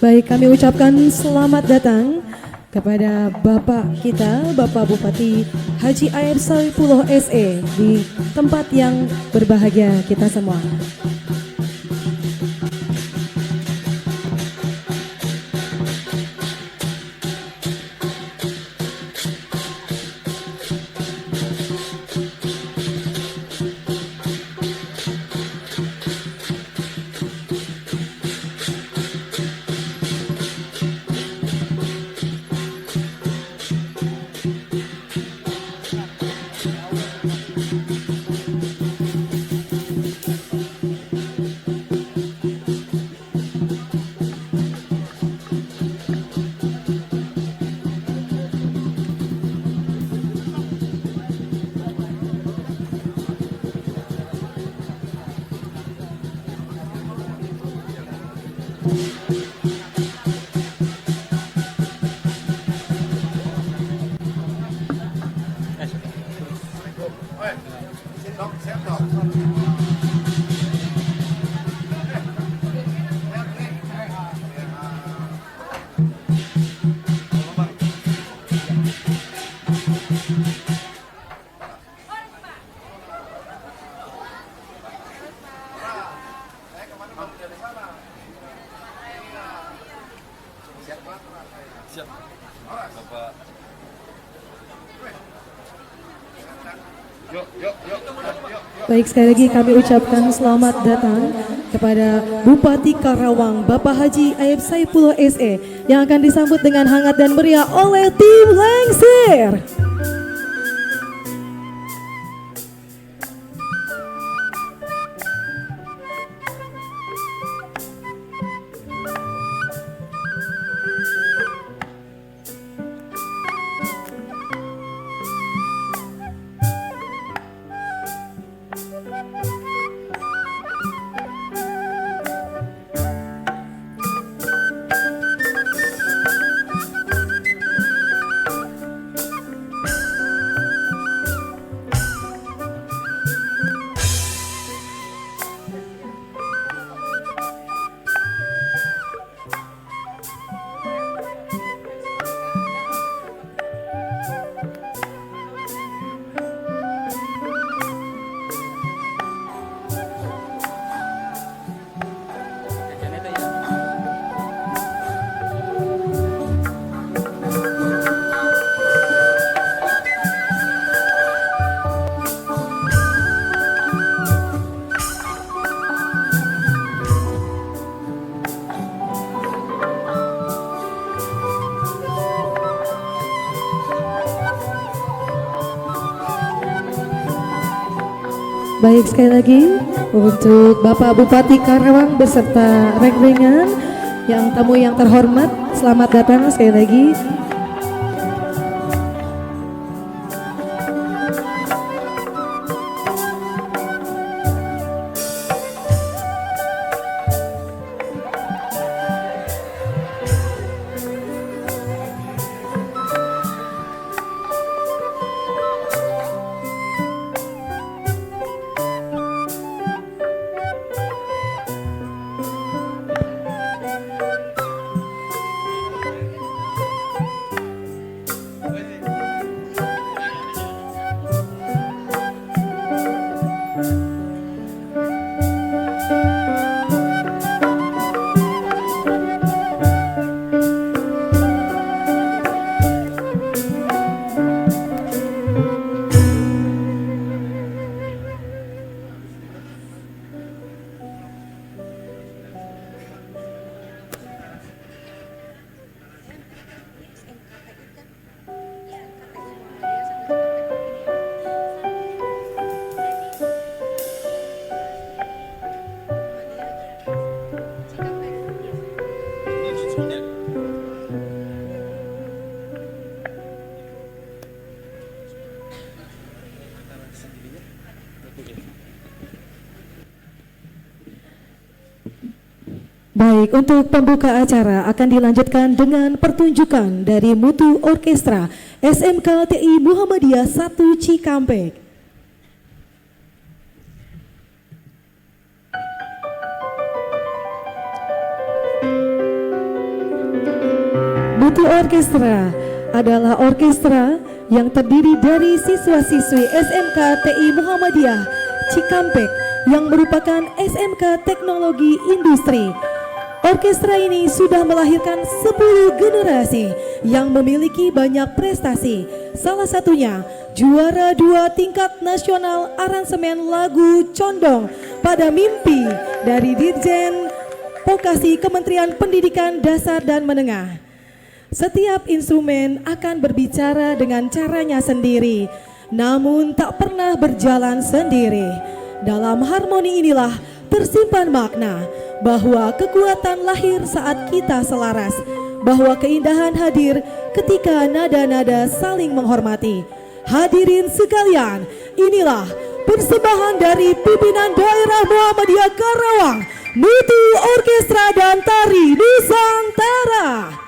Baik, kami ucapkan selamat datang kepada Bapak kita, Bapak Bupati Haji Air Saifullah SE di tempat yang berbahagia kita semua. Siap, Bapak. Baik, sekali lagi kami ucapkan selamat datang kepada Bupati Karawang Bapak Haji Aib Saifullah SE yang akan disambut dengan hangat dan meriah oleh tim Lengser. Baik, sekali lagi untuk Bapak Bupati Karawang beserta reng-rengan, yang tamu yang terhormat, selamat datang sekali lagi. Baik, untuk pembuka acara akan dilanjutkan dengan pertunjukan dari Mutu Orkestra SMK TI Muhammadiyah 1 Cikampek. Mutu Orkestra adalah orkestra yang terdiri dari siswa-siswi SMK TI Muhammadiyah Cikampek yang merupakan SMK Teknologi Industri. Orkestra ini sudah melahirkan 10 generasi yang memiliki banyak prestasi. Salah satunya juara 2 tingkat nasional aransemen lagu Condong pada Mimpi dari Dirjen Vokasi Kementerian Pendidikan Dasar dan Menengah. Setiap instrumen akan berbicara dengan caranya sendiri, namun tak pernah berjalan sendiri. Dalam harmoni inilah tersimpan makna bahwa kekuatan lahir saat kita selaras, bahwa keindahan hadir ketika nada-nada saling menghormati. Hadirin sekalian, inilah persembahan dari pimpinan daerah Muhammadiyah Karawang, Mutu Orkestra dan Tari Nusantara.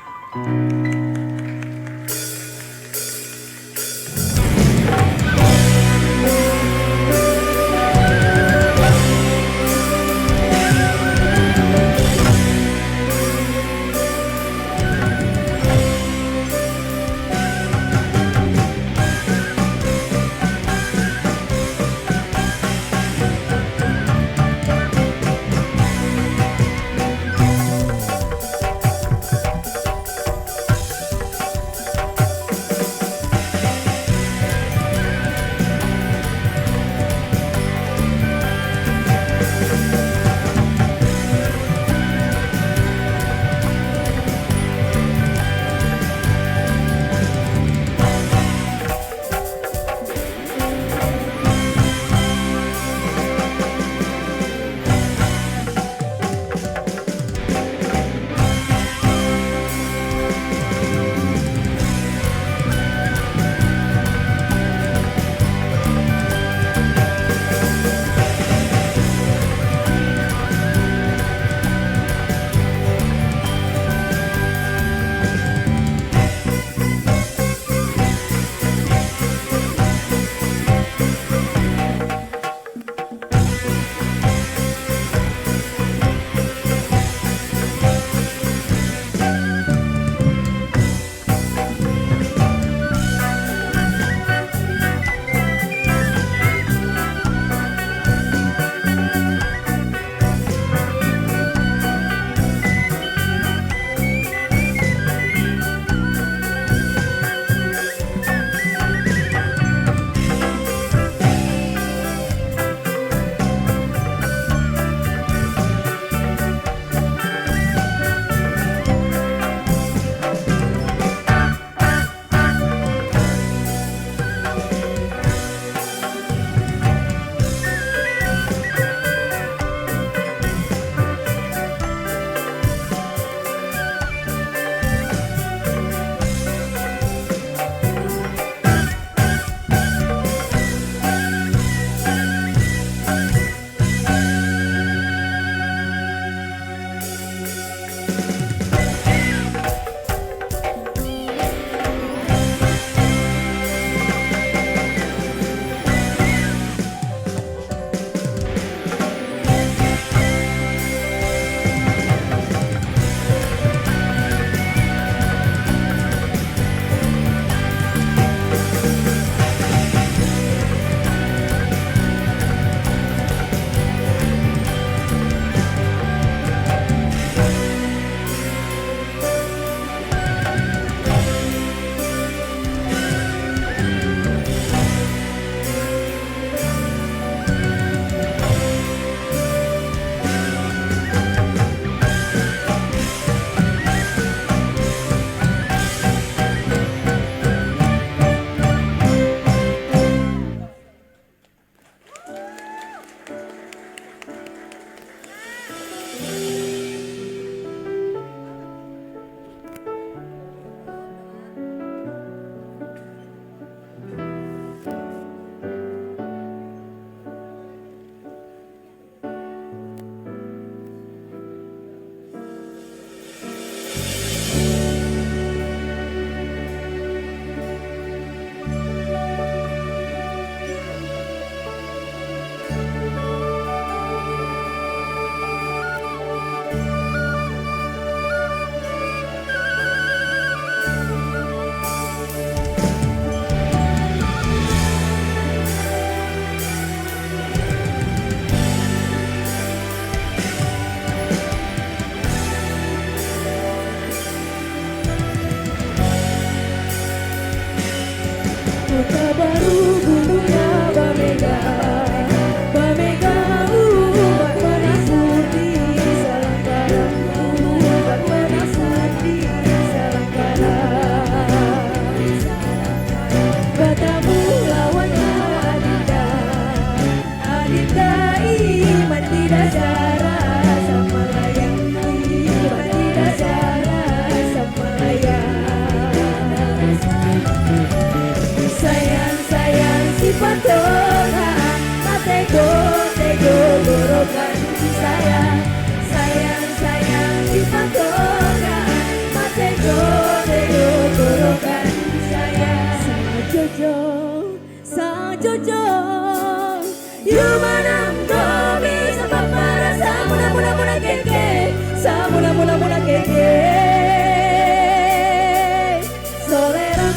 Solera,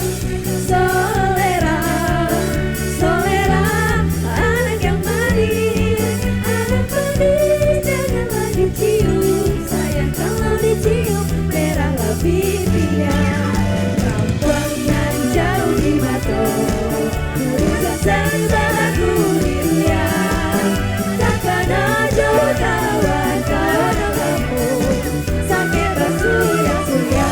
solera, solera, anak yang manis, janganlah dicium, sayang kalau dicium merahlah pipinya, rampangan jauh di mata, urusan sebelah kurirnya, takkan aja tawan kawan kamu, sakit bersuya-suya.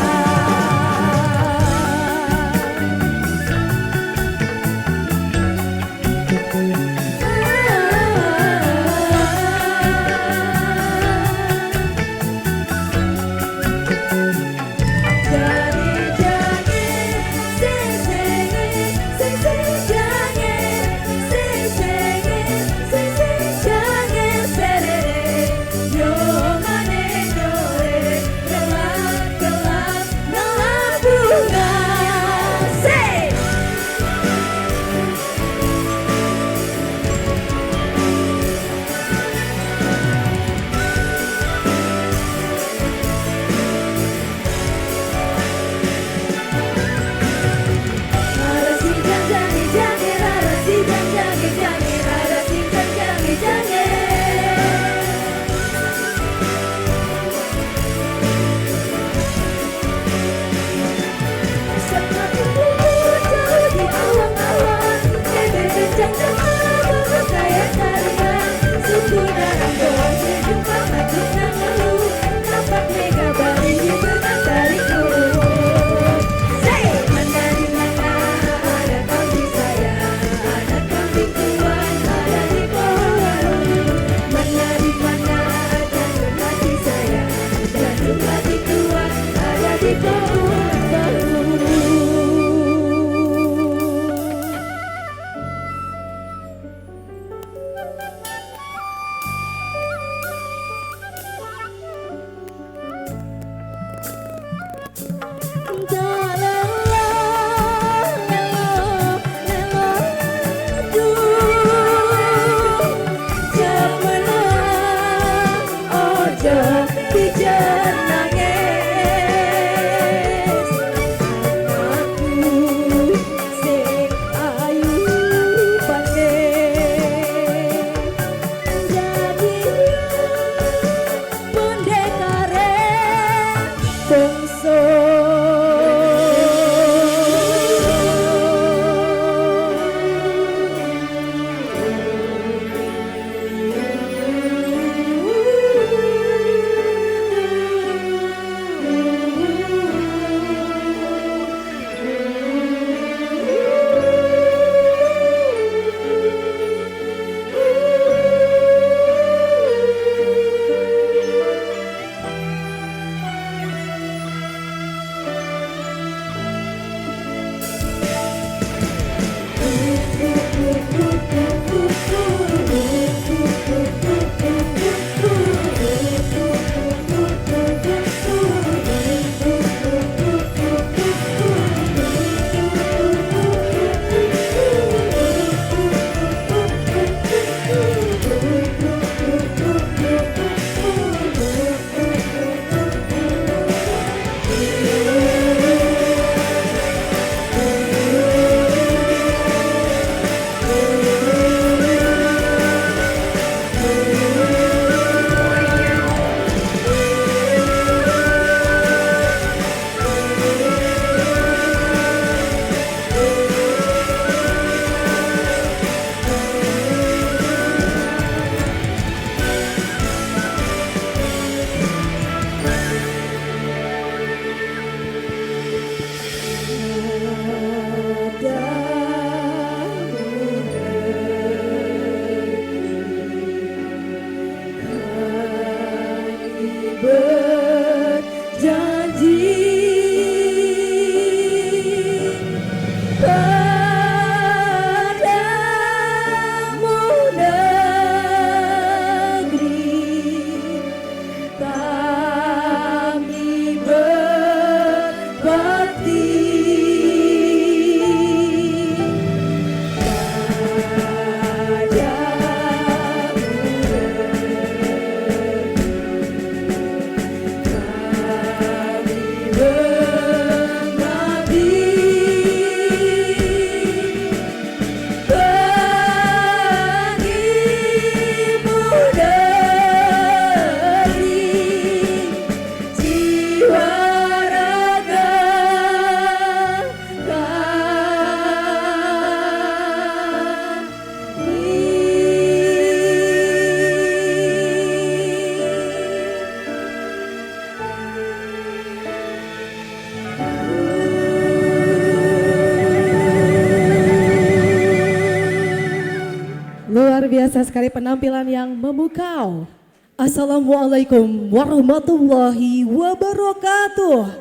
biasa sekali penampilan yang memukau. Assalamualaikum warahmatullahi wabarakatuh.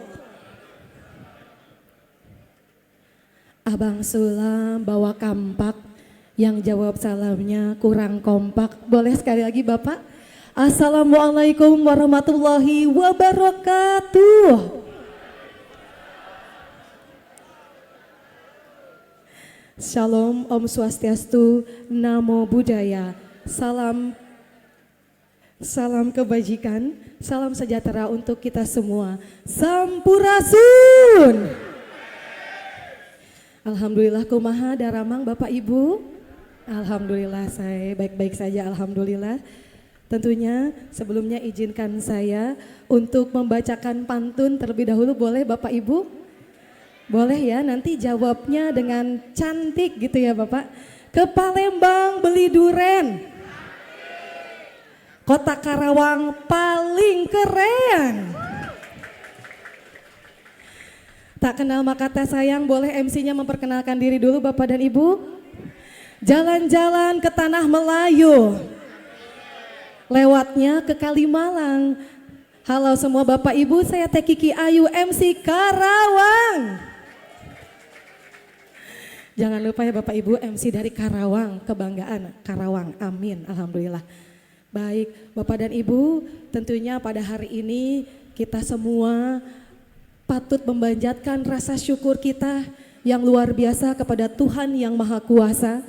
Abang Sulam bawa kampak, yang jawab salamnya kurang kompak. Boleh sekali lagi Bapak? Assalamualaikum warahmatullahi wabarakatuh. Shalom, Om Swastiastu, Namo Buddhaya, salam kebajikan, salam sejahtera untuk kita semua. Sampurasun. Alhamdulillah kumaha daramang Bapak Ibu. Alhamdulillah saya baik-baik saja, alhamdulillah. Tentunya sebelumnya izinkan saya untuk membacakan pantun terlebih dahulu, boleh Bapak Ibu? Boleh ya, nanti jawabnya dengan cantik gitu ya Bapak. Ke Palembang beli duren, Kota Karawang paling keren. Tak kenal maka tak sayang, boleh MC-nya memperkenalkan diri dulu Bapak dan Ibu. Jalan-jalan ke Tanah Melayu, lewatnya ke Kalimalang. Halo semua Bapak Ibu, saya Teh Kiki Ayu, MC Karawang. Jangan lupa ya Bapak Ibu, MC dari Karawang, kebanggaan Karawang, amin, alhamdulillah. Baik Bapak dan Ibu, tentunya pada hari ini kita semua patut memanjatkan rasa syukur kita yang luar biasa kepada Tuhan yang Maha Kuasa.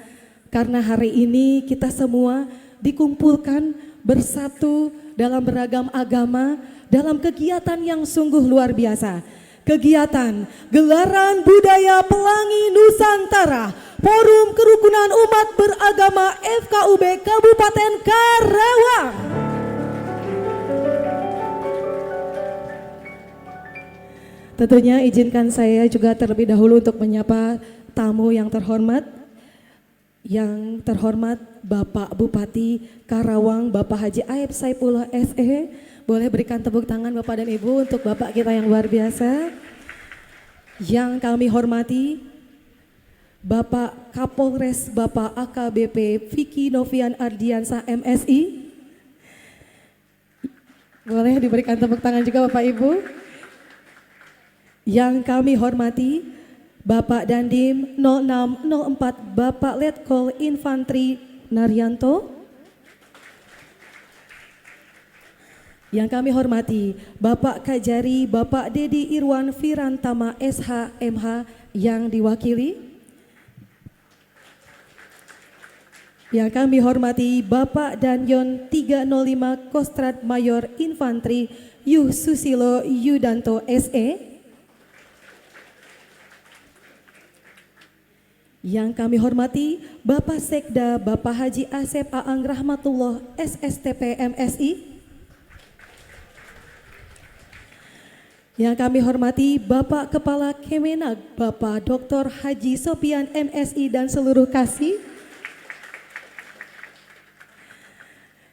Karena hari ini kita semua dikumpulkan bersatu dalam beragam agama, dalam kegiatan yang sungguh luar biasa. Kegiatan Gelaran Budaya Pelangi Nusantara Forum Kerukunan Umat Beragama FKUB Kabupaten Karawang. Tentunya izinkan saya juga terlebih dahulu untuk menyapa tamu yang terhormat. Yang terhormat Bapak Bupati Karawang, Bapak Haji Aib Saipullah SE. Boleh berikan tepuk tangan Bapak dan Ibu untuk Bapak kita yang luar biasa. Yang kami hormati Bapak Kapolres Bapak AKBP Vicky Novian Ardiansah MSI. Boleh diberikan tepuk tangan juga Bapak Ibu. Yang kami hormati Bapak Dandim 0604 Bapak Letkol Infantri Naryanto. Yang kami hormati Bapak Kajari Bapak Dedi Irwan Firantama SH MH yang diwakili. Yang kami hormati Bapak Danyon 305 Kostrat Mayor Infantri Yuh Susilo Yudanto SE. Yang kami hormati Bapak Sekda Bapak Haji Asep Aang Rahmatullah SSTP MSI. Yang kami hormati Bapak Kepala Kemenag Bapak Dr. Haji Sopian MSI dan seluruh kasih.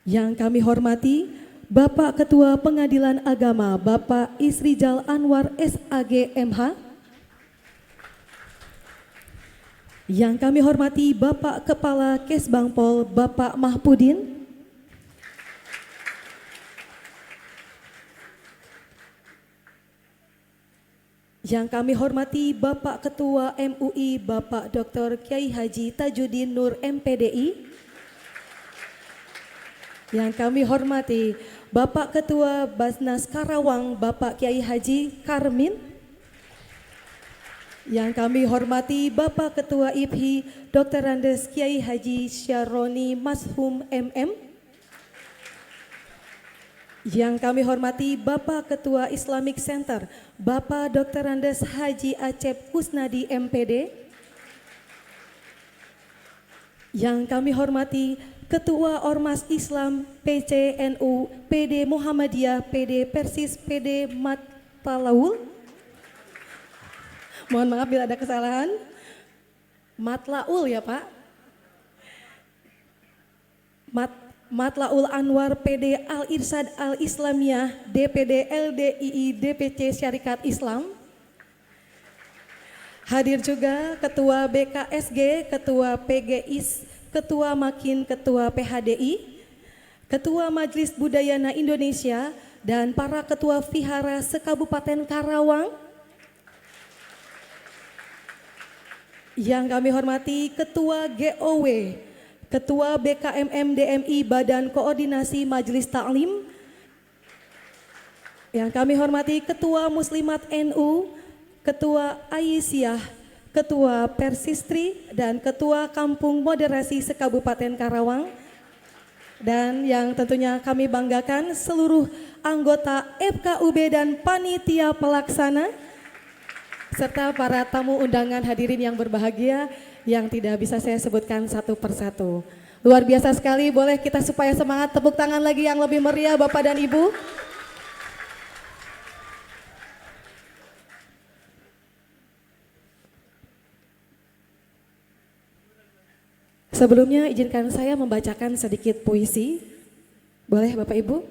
Yang kami hormati Bapak Ketua Pengadilan Agama Bapak Isrijal Anwar SAG MH. Yang kami hormati Bapak Kepala Kesbangpol Bapak Mahpudin. Yang kami hormati Bapak Ketua MUI Bapak Dr. Kiai Haji Tajudin Nur MPDI. Yang kami hormati Bapak Ketua Basnas Karawang Bapak Kiai Haji Karmin. Yang kami hormati Bapak Ketua IPHI Dr. Andes Kiai Haji Syaroni Mashum MM. Yang kami hormati Bapak Ketua Islamic Center Bapak Dr. Andes Haji Acep Kusnadi MPD. Yang kami hormati Ketua Ormas Islam PCNU PD Muhammadiyah PD Persis PD Matlaul. Mohon maaf bila ada kesalahan. Matlaul ya Pak. Matlaul Anwar PD Al-Irsyad Al-Islamiyah DPD LDII DPC Syarikat Islam. Hadir juga Ketua BKSG, Ketua PGIS Ketua Makin Ketua PHDI, Ketua Majelis Budayana Indonesia, dan para Ketua Vihara se-Kabupaten Karawang. Yang kami hormati Ketua GOW, Ketua BKMM DMI Badan Koordinasi Majelis Ta'lim. Yang kami hormati Ketua Muslimat NU, Ketua Aisyah, Ketua Persistri, dan Ketua Kampung Moderasi se-Kabupaten Karawang. Dan yang tentunya kami banggakan seluruh anggota FKUB dan panitia pelaksana, serta para tamu undangan hadirin yang berbahagia yang tidak bisa saya sebutkan satu persatu. Luar biasa sekali, boleh kita supaya semangat tepuk tangan lagi yang lebih meriah Bapak dan Ibu. Sebelumnya izinkan saya membacakan sedikit puisi. Boleh Bapak Ibu?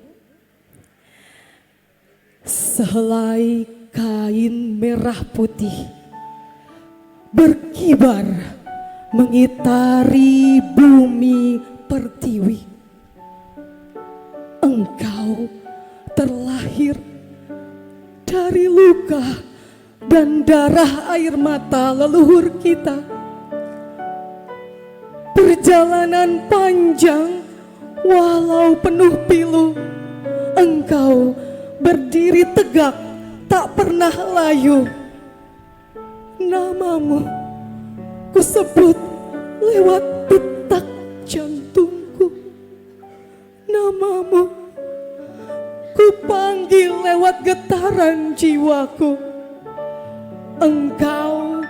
Sehelai kain merah putih berkibar mengitari bumi pertiwi. Engkau terlahir dari luka dan darah air mata leluhur kita. Perjalanan panjang walau penuh pilu, engkau berdiri tegak tak pernah layu. Namamu kusebut lewat detak jantungku, namamu kupanggil lewat getaran jiwaku. Engkau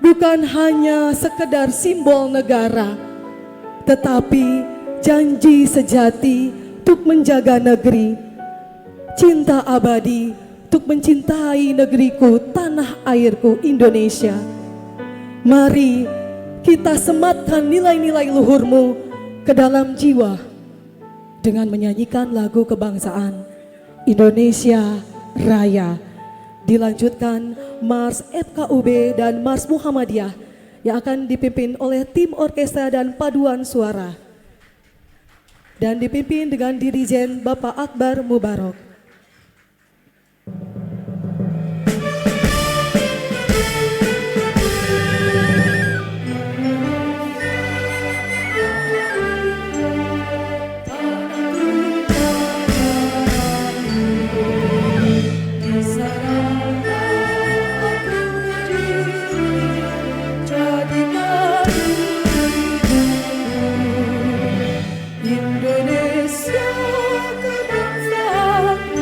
bukan hanya sekedar simbol negara, tetapi janji sejati untuk menjaga negeri, cinta abadi untuk mencintai negeriku, tanah airku Indonesia. Mari kita sematkan nilai-nilai luhurmu ke dalam jiwa dengan menyanyikan lagu kebangsaan Indonesia Raya. Dilanjutkan Mars FKUB dan Mars Muhammadiyah yang akan dipimpin oleh tim orkestra dan paduan suara, dan dipimpin dengan dirijen Bapak Akbar Mubarok. Indonesia kebangsaan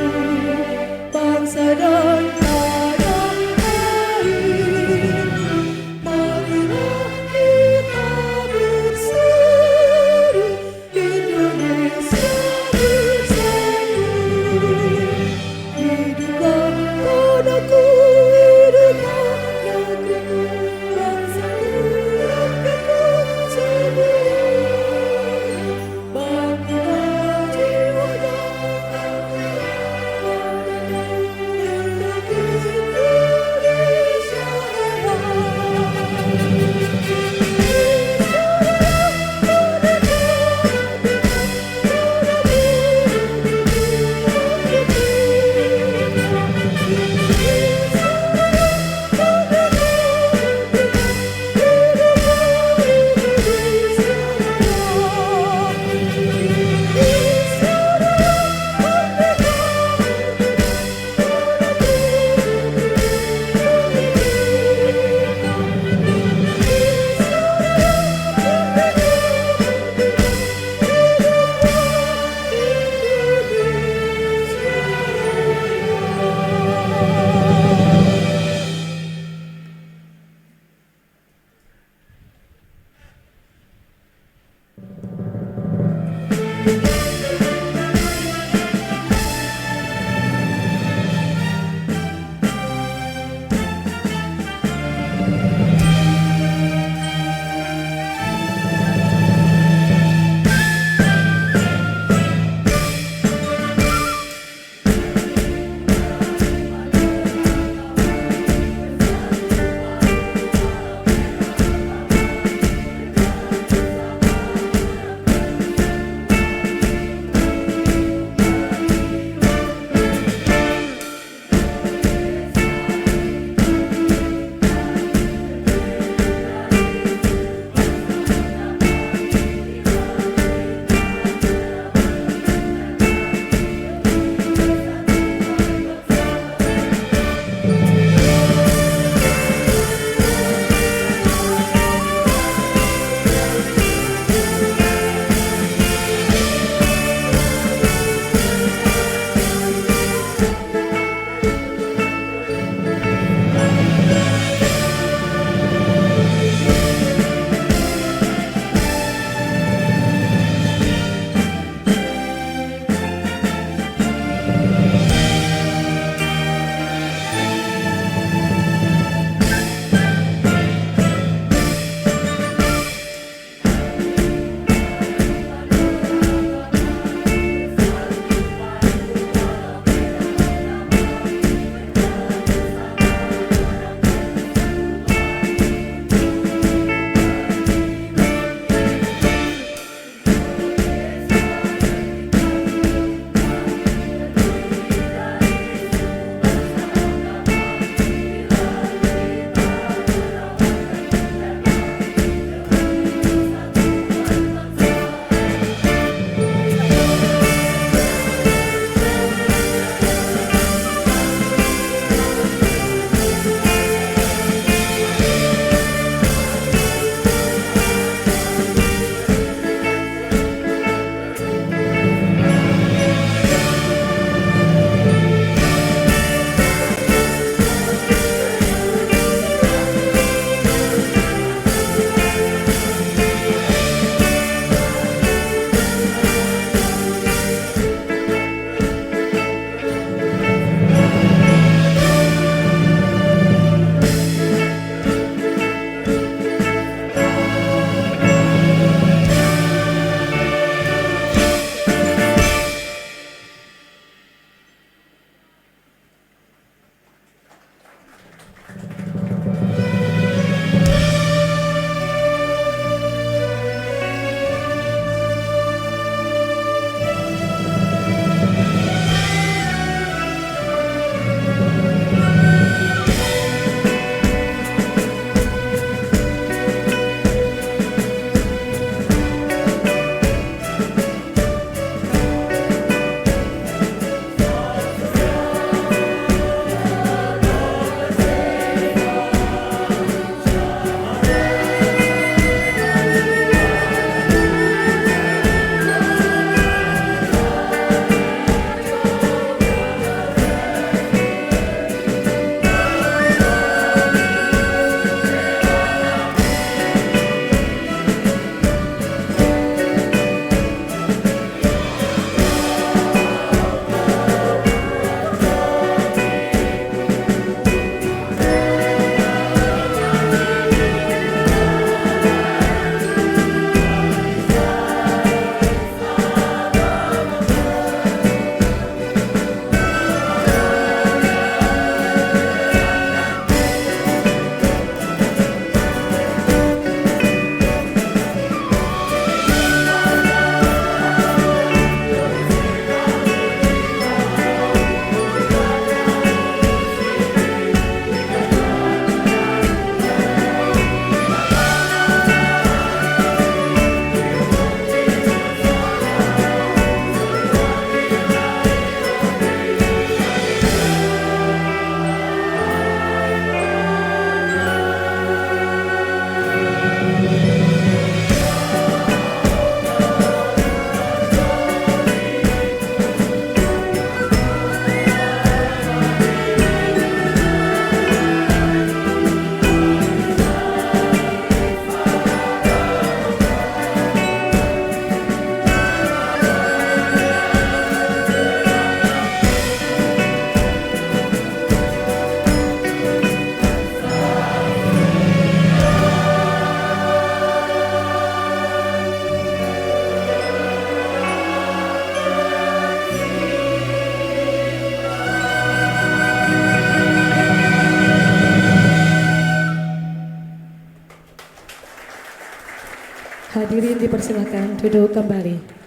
dipersilakan duduk kembali.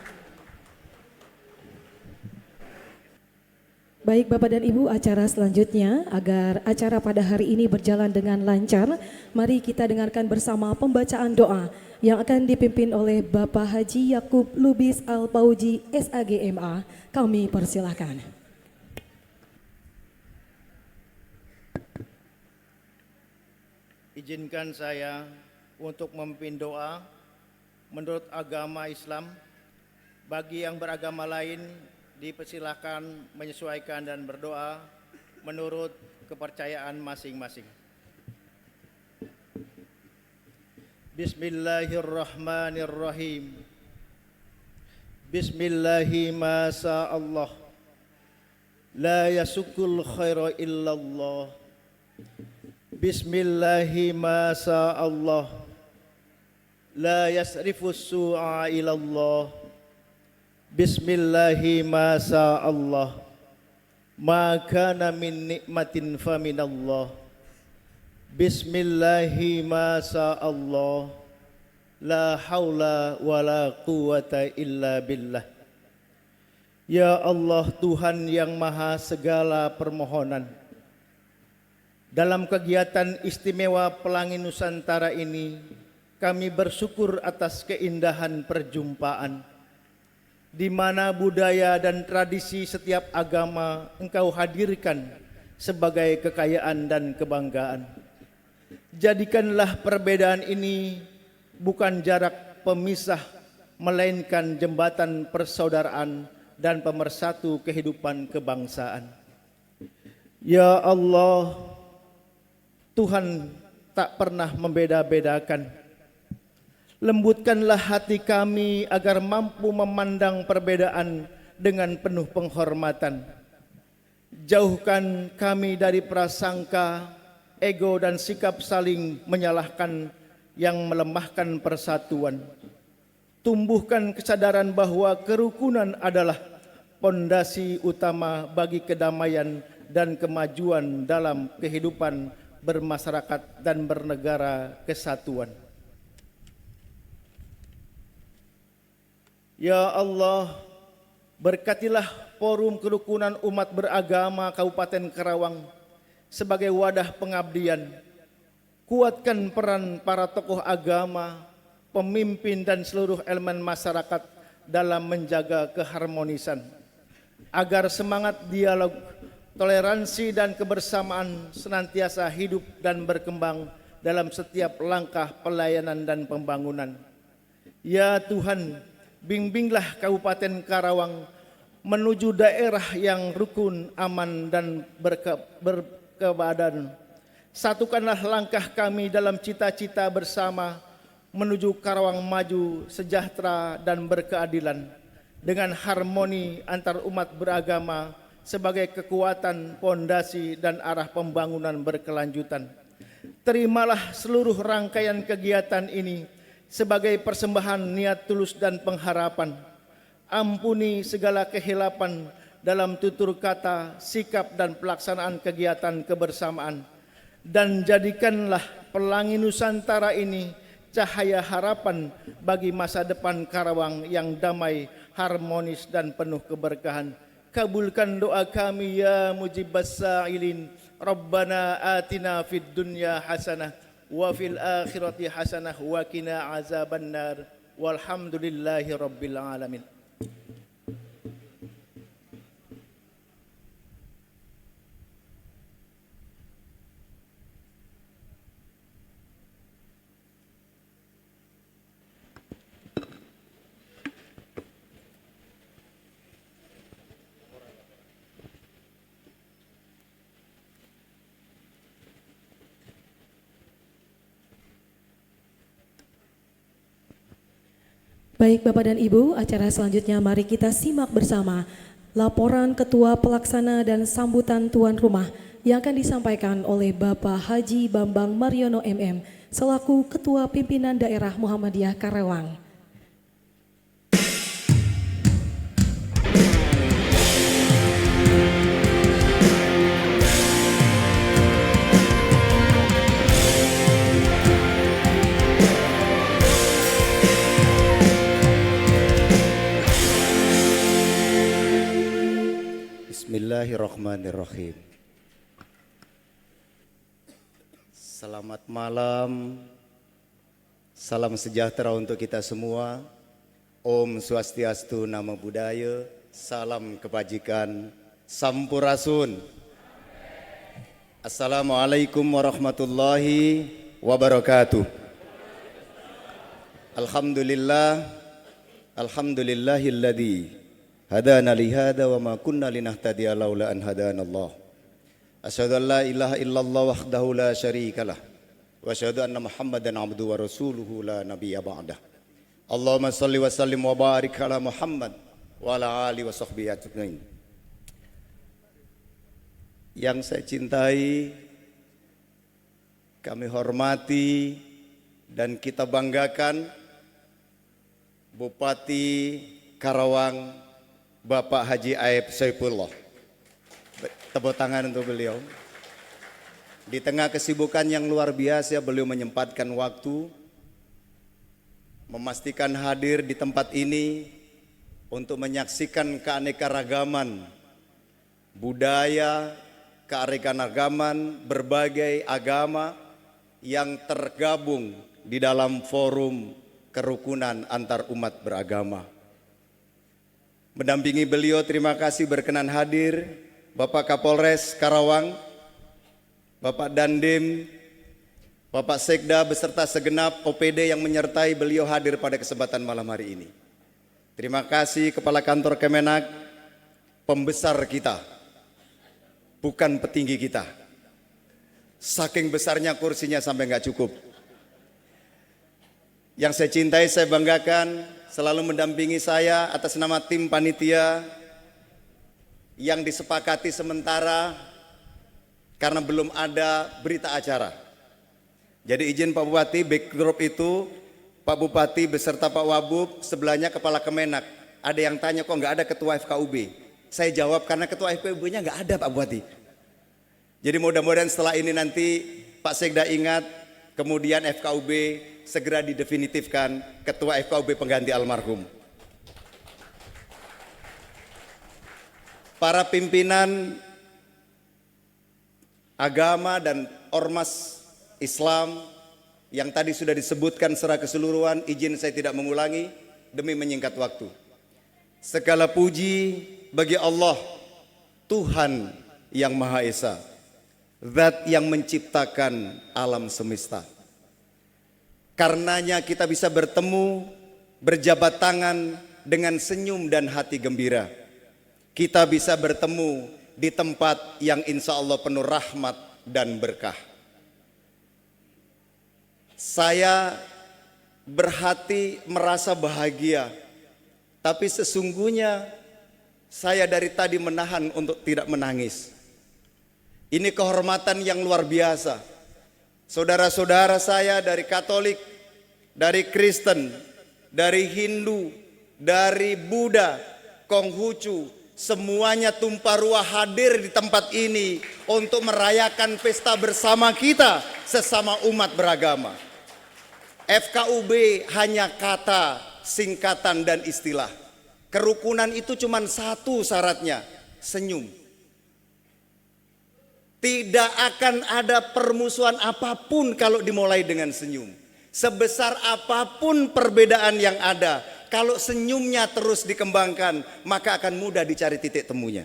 Baik Bapak dan Ibu, acara selanjutnya agar acara pada hari ini berjalan dengan lancar, mari kita dengarkan bersama pembacaan doa yang akan dipimpin oleh Bapak Haji Yakub Lubis Al-Pauji SAGMA. Kami persilakan. Izinkan saya untuk memimpin doa menurut agama Islam. Bagi yang beragama lain dipersilakan menyesuaikan dan berdoa menurut kepercayaan masing-masing. Bismillahirrahmanirrahim. Bismillahi ma sa'allah. La yasukul khaira illallah. Bismillahi ma sa'allah. La yasrifus su'a ilallah. Bismillahi ma sa'allah. Ma kana min nikmatin faminallah. Bismillahi ma sa'allah. La haula wa la quwata illa billah. Ya Allah, Tuhan yang maha segala permohonan, dalam kegiatan istimewa Pelangi Nusantara ini, kami bersyukur atas keindahan perjumpaan di mana budaya dan tradisi setiap agama Engkau hadirkan sebagai kekayaan dan kebanggaan. Jadikanlah perbedaan ini bukan jarak pemisah, melainkan jembatan persaudaraan dan pemersatu kehidupan kebangsaan. Ya Allah, Tuhan tak pernah membeda-bedakan. Lembutkanlah hati kami agar mampu memandang perbedaan dengan penuh penghormatan. Jauhkan kami dari prasangka, ego dan sikap saling menyalahkan yang melemahkan persatuan. Tumbuhkan kesadaran bahwa kerukunan adalah pondasi utama bagi kedamaian dan kemajuan dalam kehidupan bermasyarakat dan bernegara kesatuan. Ya Allah, berkatilah forum kerukunan umat beragama Kabupaten Karawang sebagai wadah pengabdian. Kuatkan peran para tokoh agama, pemimpin dan seluruh elemen masyarakat dalam menjaga keharmonisan, agar semangat dialog, toleransi dan kebersamaan senantiasa hidup dan berkembang dalam setiap langkah pelayanan dan pembangunan. Ya Tuhan, bimbinglah Kabupaten Karawang menuju daerah yang rukun, aman dan berkebadan. Satukanlah langkah kami dalam cita-cita bersama menuju Karawang maju, sejahtera dan berkeadilan dengan harmoni antar umat beragama sebagai kekuatan, pondasi dan arah pembangunan berkelanjutan. Terimalah seluruh rangkaian kegiatan ini sebagai persembahan niat tulus dan pengharapan. Ampuni segala kehilapan dalam tutur kata, sikap dan pelaksanaan kegiatan kebersamaan, dan jadikanlah Pelangi Nusantara ini cahaya harapan bagi masa depan Karawang yang damai, harmonis dan penuh keberkahan. Kabulkan doa kami ya mujibas sa'ilin. Rabbana atina fid dunya hasanah wa fil akhirati hasanah wa qina azabannar. Walhamdulillahi rabbil alamin. Baik Bapak dan Ibu, acara selanjutnya mari kita simak bersama laporan Ketua Pelaksana dan sambutan tuan rumah yang akan disampaikan oleh Bapak Haji Bambang Mariono MM selaku Ketua Pimpinan Daerah Muhammadiyah Karawang. Bismillahirrahmanirrahim. Selamat malam. Salam sejahtera untuk kita semua. Om Swastiastu, Namo Buddhaya. Salam kebajikan. Sampurasun. Assalamualaikum warahmatullahi wabarakatuh. Alhamdulillah. Alhamdulillahilladzi hadana lihada wa ma kunna linahtadiya laula an hadanallah. Asyhadu an la ilaha illallah wahdahu la syarikalah wa asyhadu anna Muhammadan abduhu wa rasuluhu la nabiyya ba'dah. Allahumma shalli wa sallim wa barik ala Muhammad wa ala alihi wa sahbihi ajmain. Yang saya cintai, kami hormati dan kita banggakan Bupati Karawang Bapak Haji Aib Saipullah. Tepuk tangan untuk beliau. Di tengah kesibukan yang luar biasa, beliau menyempatkan waktu memastikan hadir di tempat ini untuk menyaksikan keanekaragaman budaya, keanekaragaman berbagai agama yang tergabung di dalam forum kerukunan antar umat beragama. Mendampingi beliau, terima kasih berkenan hadir Bapak Kapolres Karawang, Bapak Dandim, Bapak Sekda beserta segenap OPD yang menyertai beliau hadir pada kesempatan malam hari ini. Terima kasih Kepala Kantor Kemenak, pembesar kita, bukan petinggi kita. Saking besarnya kursinya sampai nggak cukup. Yang saya cintai, saya banggakan, selalu mendampingi saya atas nama tim panitia yang disepakati sementara karena belum ada berita acara. Jadi izin Pak Bupati, backdrop itu Pak Bupati beserta Pak Wabub, sebelahnya Kepala Kemenak. Ada yang tanya kok nggak ada Ketua FKUB. Saya jawab karena Ketua FKUB-nya nggak ada Pak Bupati. Jadi mudah-mudahan setelah ini nanti Pak Sekda ingat, kemudian FKUB segera didefinitifkan Ketua FKUB pengganti almarhum. Para pimpinan agama dan ormas Islam yang tadi sudah disebutkan secara keseluruhan, izin saya tidak mengulangi demi menyingkat waktu. Segala puji bagi Allah, Tuhan yang Maha Esa, Zat yang menciptakan alam semesta. Karenanya kita bisa bertemu, berjabat tangan dengan senyum dan hati gembira. Kita bisa bertemu di tempat yang insya Allah penuh rahmat dan berkah. Saya berhati merasa bahagia, tapi sesungguhnya saya dari tadi menahan untuk tidak menangis. Ini kehormatan yang luar biasa. Saudara-saudara saya dari Katolik, dari Kristen, dari Hindu, dari Buddha, Konghucu, semuanya tumpah ruah hadir di tempat ini untuk merayakan pesta bersama kita sesama umat beragama. FKUB hanya kata, singkatan dan istilah. Kerukunan itu cuma satu syaratnya, senyum. Tidak akan ada permusuhan apapun kalau dimulai dengan senyum. Sebesar apapun perbedaan yang ada, kalau senyumnya terus dikembangkan, maka akan mudah dicari titik temunya.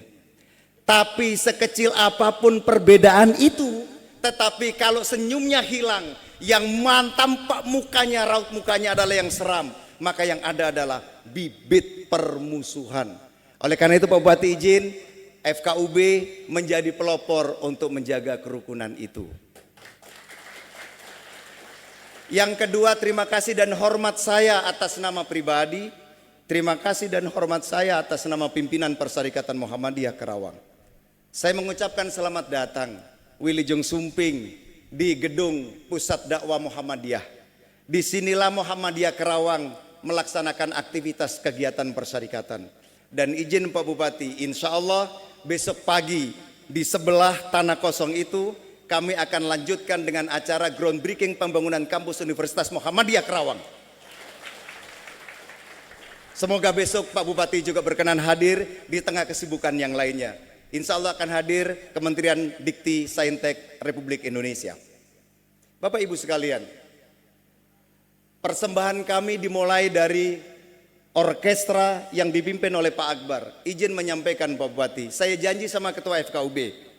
Tapi sekecil apapun perbedaan itu, tetapi kalau senyumnya hilang, yang tampak mukanya, raut mukanya adalah yang seram, maka yang ada adalah bibit permusuhan. Oleh karena itu Pak Bupati izin, FKUB menjadi pelopor untuk menjaga kerukunan itu. Yang kedua, terima kasih dan hormat saya atas nama pribadi. Terima kasih dan hormat saya atas nama pimpinan Perserikatan Muhammadiyah Karawang. Saya mengucapkan selamat datang Wilujeng Sumping di gedung Pusat Dakwah Muhammadiyah. Disinilah Muhammadiyah Karawang melaksanakan aktivitas kegiatan perserikatan. Dan izin Pak Bupati, insya Allah besok pagi di sebelah tanah kosong itu kami akan lanjutkan dengan acara groundbreaking pembangunan kampus Universitas Muhammadiyah Karawang. Semoga besok Pak Bupati juga berkenan hadir di tengah kesibukan yang lainnya. Insya Allah akan hadir Kementerian Dikti Saintek Republik Indonesia. Bapak Ibu sekalian, persembahan kami dimulai dari orkestra yang dipimpin oleh Pak Akbar. Izin menyampaikan Pak Bupati, saya janji sama Ketua FKUB,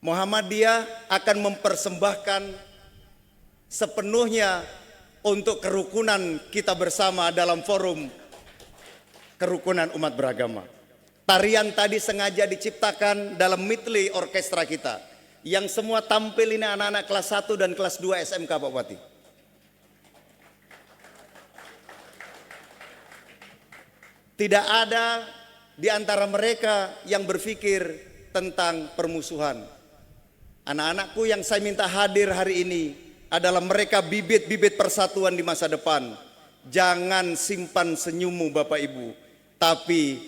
Muhammadiyah akan mempersembahkan sepenuhnya untuk kerukunan kita bersama dalam forum kerukunan umat beragama. Tarian tadi sengaja diciptakan dalam medley orkestra kita. Yang semua tampil ini anak-anak kelas 1 dan kelas 2 SMK Pak Bupati. Tidak ada di antara mereka yang berpikir tentang permusuhan. Anak-anakku yang saya minta hadir hari ini adalah mereka bibit-bibit persatuan di masa depan. Jangan simpan senyummu Bapak Ibu, tapi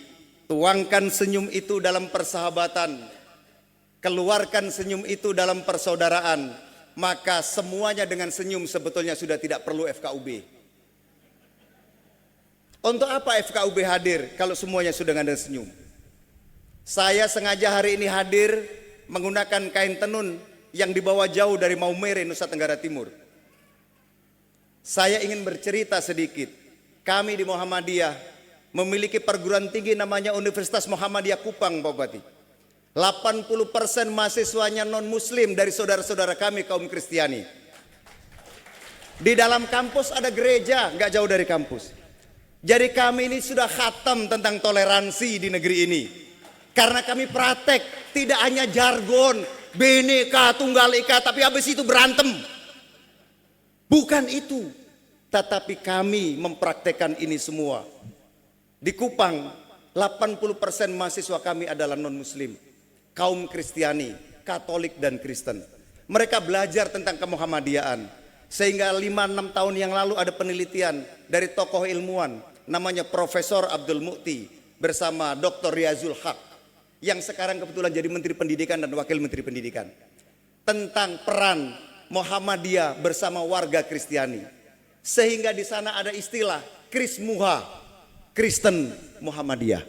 tuangkan senyum itu dalam persahabatan, keluarkan senyum itu dalam persaudaraan, maka semuanya dengan senyum sebetulnya sudah tidak perlu FKUB. Untuk apa FKUB hadir kalau semuanya sudah ada senyum? Saya sengaja hari ini hadir menggunakan kain tenun yang dibawa jauh dari Maumere, Nusa Tenggara Timur. Saya ingin bercerita sedikit. Kami di Muhammadiyah memiliki perguruan tinggi namanya Universitas Muhammadiyah Kupang, Pak Bupati. 80% mahasiswanya non-muslim dari saudara-saudara kami kaum Kristiani. Di dalam kampus ada gereja, nggak jauh dari kampus. Jadi kami ini sudah khatam tentang toleransi di negeri ini. Karena kami praktek, tidak hanya jargon, Bhinneka Tunggal Ika, tapi habis itu berantem. Bukan itu, tetapi kami mempraktekkan ini semua. Di Kupang, 80% mahasiswa kami adalah non-muslim, kaum Kristiani, Katolik dan Kristen. Mereka belajar tentang kemuhammadiyaan. Sehingga 5-6 tahun yang lalu ada penelitian dari tokoh ilmuwan namanya Profesor Abdul Mukti bersama Dr. Riyazul Haq yang sekarang kebetulan jadi Menteri Pendidikan dan Wakil Menteri Pendidikan, tentang peran Muhammadiyah bersama warga Kristiani. Sehingga di sana ada istilah Krismuha, Kristen Muhammadiyah.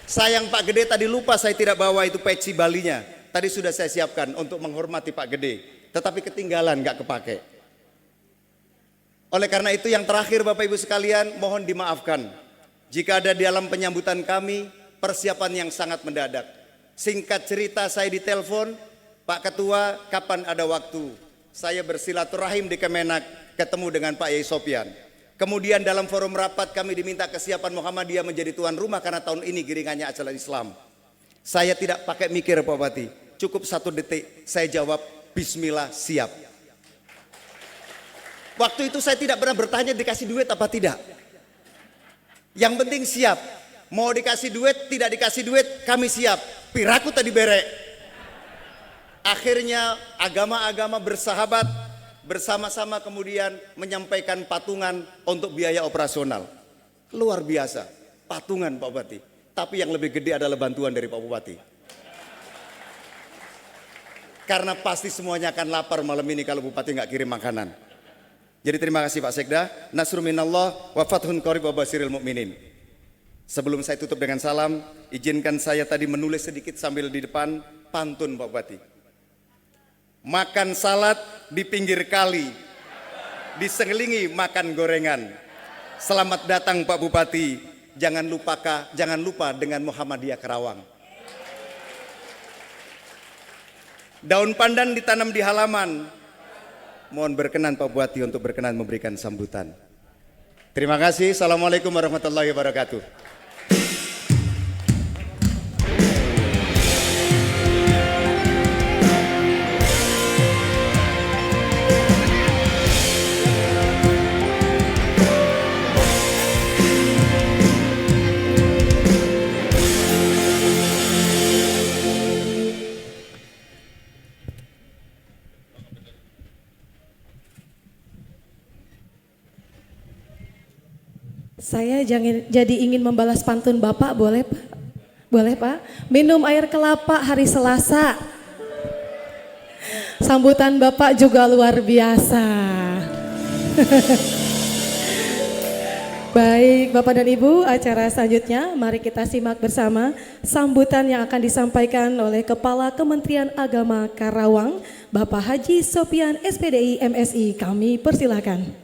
Sayang Pak Gede tadi lupa saya tidak bawa itu peci Balinya. Tadi sudah saya siapkan untuk menghormati Pak Gede, tetapi ketinggalan gak kepake. Oleh karena itu yang terakhir Bapak Ibu sekalian, mohon dimaafkan jika ada di dalam penyambutan kami persiapan yang sangat mendadak. Singkat cerita saya ditelepon, Pak Ketua kapan ada waktu? Saya bersilaturahim di Kemenak ketemu dengan Pak Yai Sopyan. Kemudian dalam forum rapat kami diminta kesiapan Muhammadiyah menjadi tuan rumah karena tahun ini giringannya acara Islam. Saya tidak pakai mikir Pak Bupati, cukup 1 detik saya jawab Bismillah siap. Waktu itu saya tidak pernah bertanya dikasih duit apa tidak. Yang penting siap. Mau dikasih duit, tidak dikasih duit, kami siap. Piraku tadi berek. Akhirnya agama-agama bersahabat bersama-sama kemudian menyampaikan patungan untuk biaya operasional. Luar biasa, patungan Pak Bupati. Tapi yang lebih gede adalah bantuan dari Pak Bupati. Karena pasti semuanya akan lapar malam ini kalau Bupati nggak kirim makanan. Jadi terima kasih Pak Sekda. Nasrun minallah wa fathun qarib wa basiril mu'minin. Sebelum saya tutup dengan salam, izinkan saya tadi menulis sedikit sambil di depan pantun Pak Bupati. Makan salad di pinggir kali, diselingi makan gorengan. Selamat datang Pak Bupati, jangan lupa dengan Muhammadiyah Karawang. Daun pandan ditanam di halaman. Mohon berkenan Pak Bupati untuk berkenan memberikan sambutan. Terima kasih. Assalamualaikum warahmatullahi wabarakatuh. Saya jadi ingin membalas pantun Bapak, boleh Pak? Boleh Pak? Minum air kelapa hari Selasa. Sambutan Bapak juga luar biasa. Baik, Bapak dan Ibu, acara selanjutnya mari kita simak bersama sambutan yang akan disampaikan oleh Kepala Kementerian Agama Karawang, Bapak Haji Sofian SPDI MSI. Kami persilakan.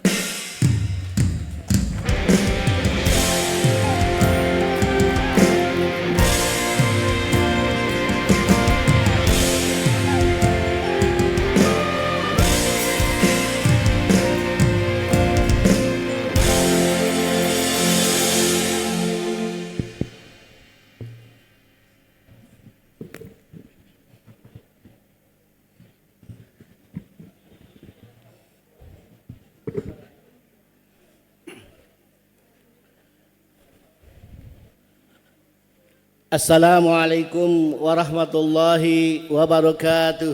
Assalamualaikum warahmatullahi wabarakatuh.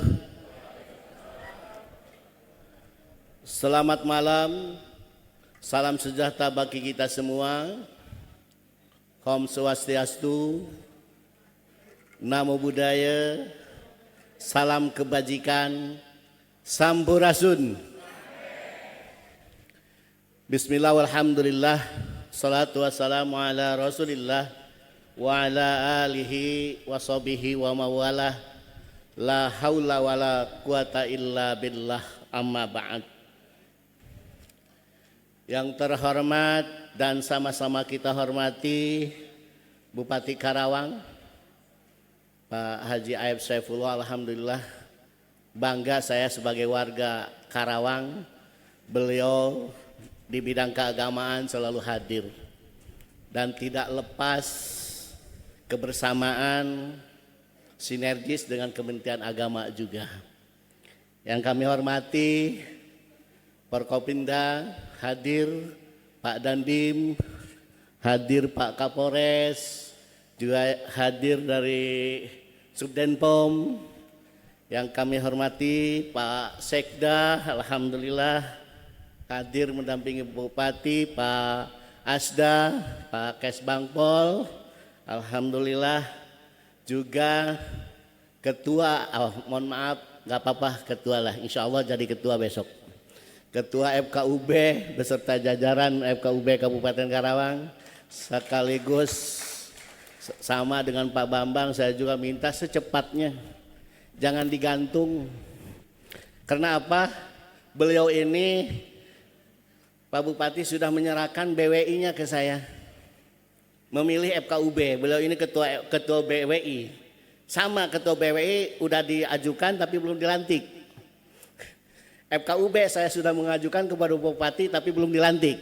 Selamat malam, salam sejahtera bagi kita semua. Om Swastiastu, Namo Buddhaya, salam kebajikan, Sampurasun. Bismillah walhamdulillah, salatu wassalamu ala rasulillah wa ala alihi wa sahbihi wa mawalah, la haula wa la quwata illa billah, amma ba'd. Yang terhormat dan sama-sama kita hormati Bupati Karawang Pak Haji Aib Saifullah, alhamdulillah bangga saya sebagai warga Karawang, beliau di bidang keagamaan selalu hadir dan tidak lepas kebersamaan sinergis dengan Kementerian Agama juga. Yang kami hormati Forkopimda hadir, Pak Dandim hadir, Pak Kapolres juga hadir dari Subdenpom. Yang kami hormati Pak Sekda, alhamdulillah hadir mendampingi Bupati, Pak Asda, Pak Kesbangpol. Alhamdulillah juga ketua, mohon maaf nggak apa-apa ketua lah, insya Allah jadi ketua besok. Ketua FKUB beserta jajaran FKUB Kabupaten Karawang, sekaligus sama dengan Pak Bambang saya juga minta secepatnya jangan digantung. Karena apa? Beliau ini Pak Bupati sudah menyerahkan BWI-nya ke saya. Memilih FKUB, beliau ini ketua BWI. Sama ketua BWI udah diajukan tapi belum dilantik. FKUB saya sudah mengajukan kepada Bupati tapi belum dilantik.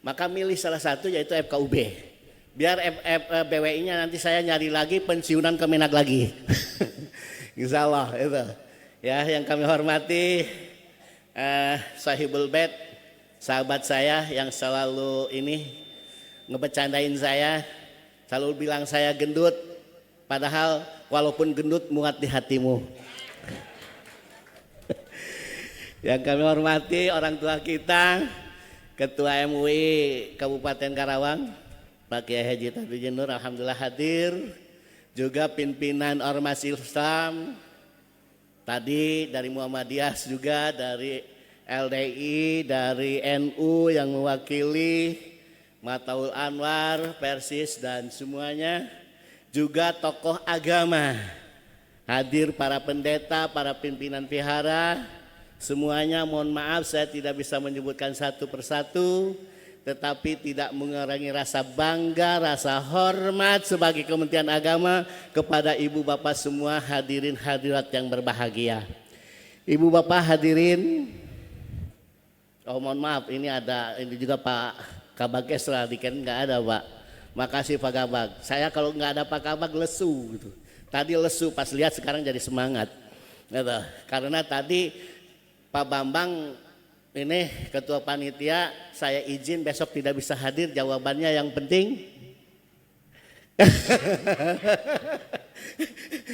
Maka milih salah satu yaitu FKUB. Biar BWI-nya nanti saya nyari lagi pensiunan Kemenak lagi. Insya Allah itu. Ya, yang kami hormati Sahibul Bait, sahabat saya yang selalu ini ngebecandain saya, selalu bilang saya gendut, padahal walaupun gendut muat di hatimu. Yang kami hormati orang tua kita, Ketua MUI Kabupaten Karawang, Pak Kiai Haji Tadujin Nur, alhamdulillah hadir. Juga pimpinan Ormas Islam, tadi dari Muhammadiyah juga, dari LDI, dari NU yang mewakili, Mataul Anwar, Persis dan semuanya, juga tokoh agama hadir, para pendeta, para pimpinan vihara, semuanya mohon maaf saya tidak bisa menyebutkan satu persatu, tetapi tidak mengurangi rasa bangga, rasa hormat sebagai Kementerian Agama kepada ibu bapak semua hadirin hadirat yang berbahagia. Ibu bapak hadirin, oh mohon maaf ini ada ini juga Pak Kabag Esra, di kan nggak ada Pak. Makasih Pak Kabag. Saya kalau nggak ada Pak Kabag lesu gitu. Tadi lesu pas lihat sekarang jadi semangat. Gitu. Karena tadi Pak Bambang ini ketua panitia, saya izin besok tidak bisa hadir, jawabannya yang penting.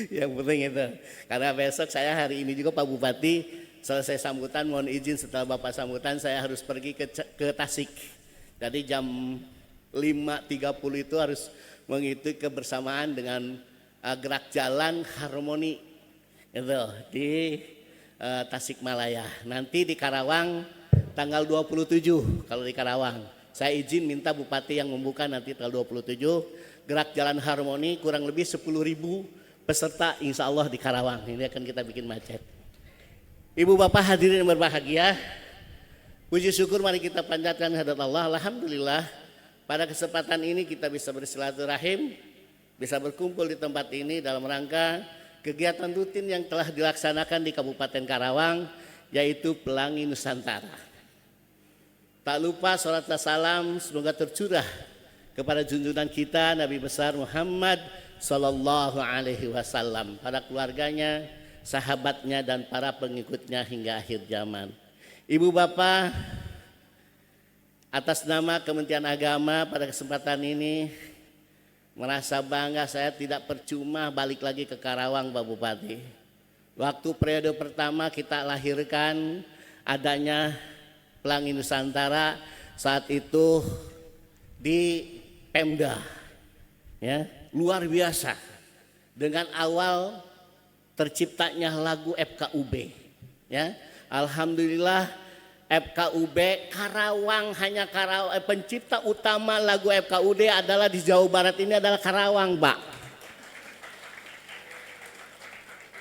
Yang penting itu. Karena besok saya hari ini juga Pak Bupati selesai sambutan, mohon izin setelah Bapak sambutan saya harus pergi ke Tasik. Jadi jam 5.30 itu harus mengikuti kebersamaan dengan gerak jalan harmoni itu di Tasikmalaya. Nanti di Karawang tanggal 27 kalau di Karawang. Saya izin minta Bupati yang membuka nanti tanggal 27 gerak jalan harmoni kurang lebih 10.000 peserta insya Allah di Karawang. Ini akan kita bikin macet. Ibu bapak hadirin yang berbahagia, puji syukur mari kita panjatkan hadirat Allah. Alhamdulillah pada kesempatan ini kita bisa bersilaturahim, bisa berkumpul di tempat ini dalam rangka kegiatan rutin yang telah dilaksanakan di Kabupaten Karawang, yaitu Pelangi Nusantara. Tak lupa salat dan salam semoga tercurah kepada junjungan kita Nabi besar Muhammad Sallallahu Alaihi Wasallam, para keluarganya, sahabatnya dan para pengikutnya hingga akhir zaman. Ibu bapak, atas nama Kementerian Agama pada kesempatan ini merasa bangga saya tidak percuma balik lagi ke Karawang Pak Bupati. Waktu periode pertama kita lahirkan adanya Pelangi Nusantara saat itu di Pemda, ya, luar biasa dengan awal terciptanya lagu FKUB, ya. Alhamdulillah FKUB Karawang, hanya Karawang, pencipta utama lagu FKUB adalah di Jawa Barat ini adalah Karawang, Pak.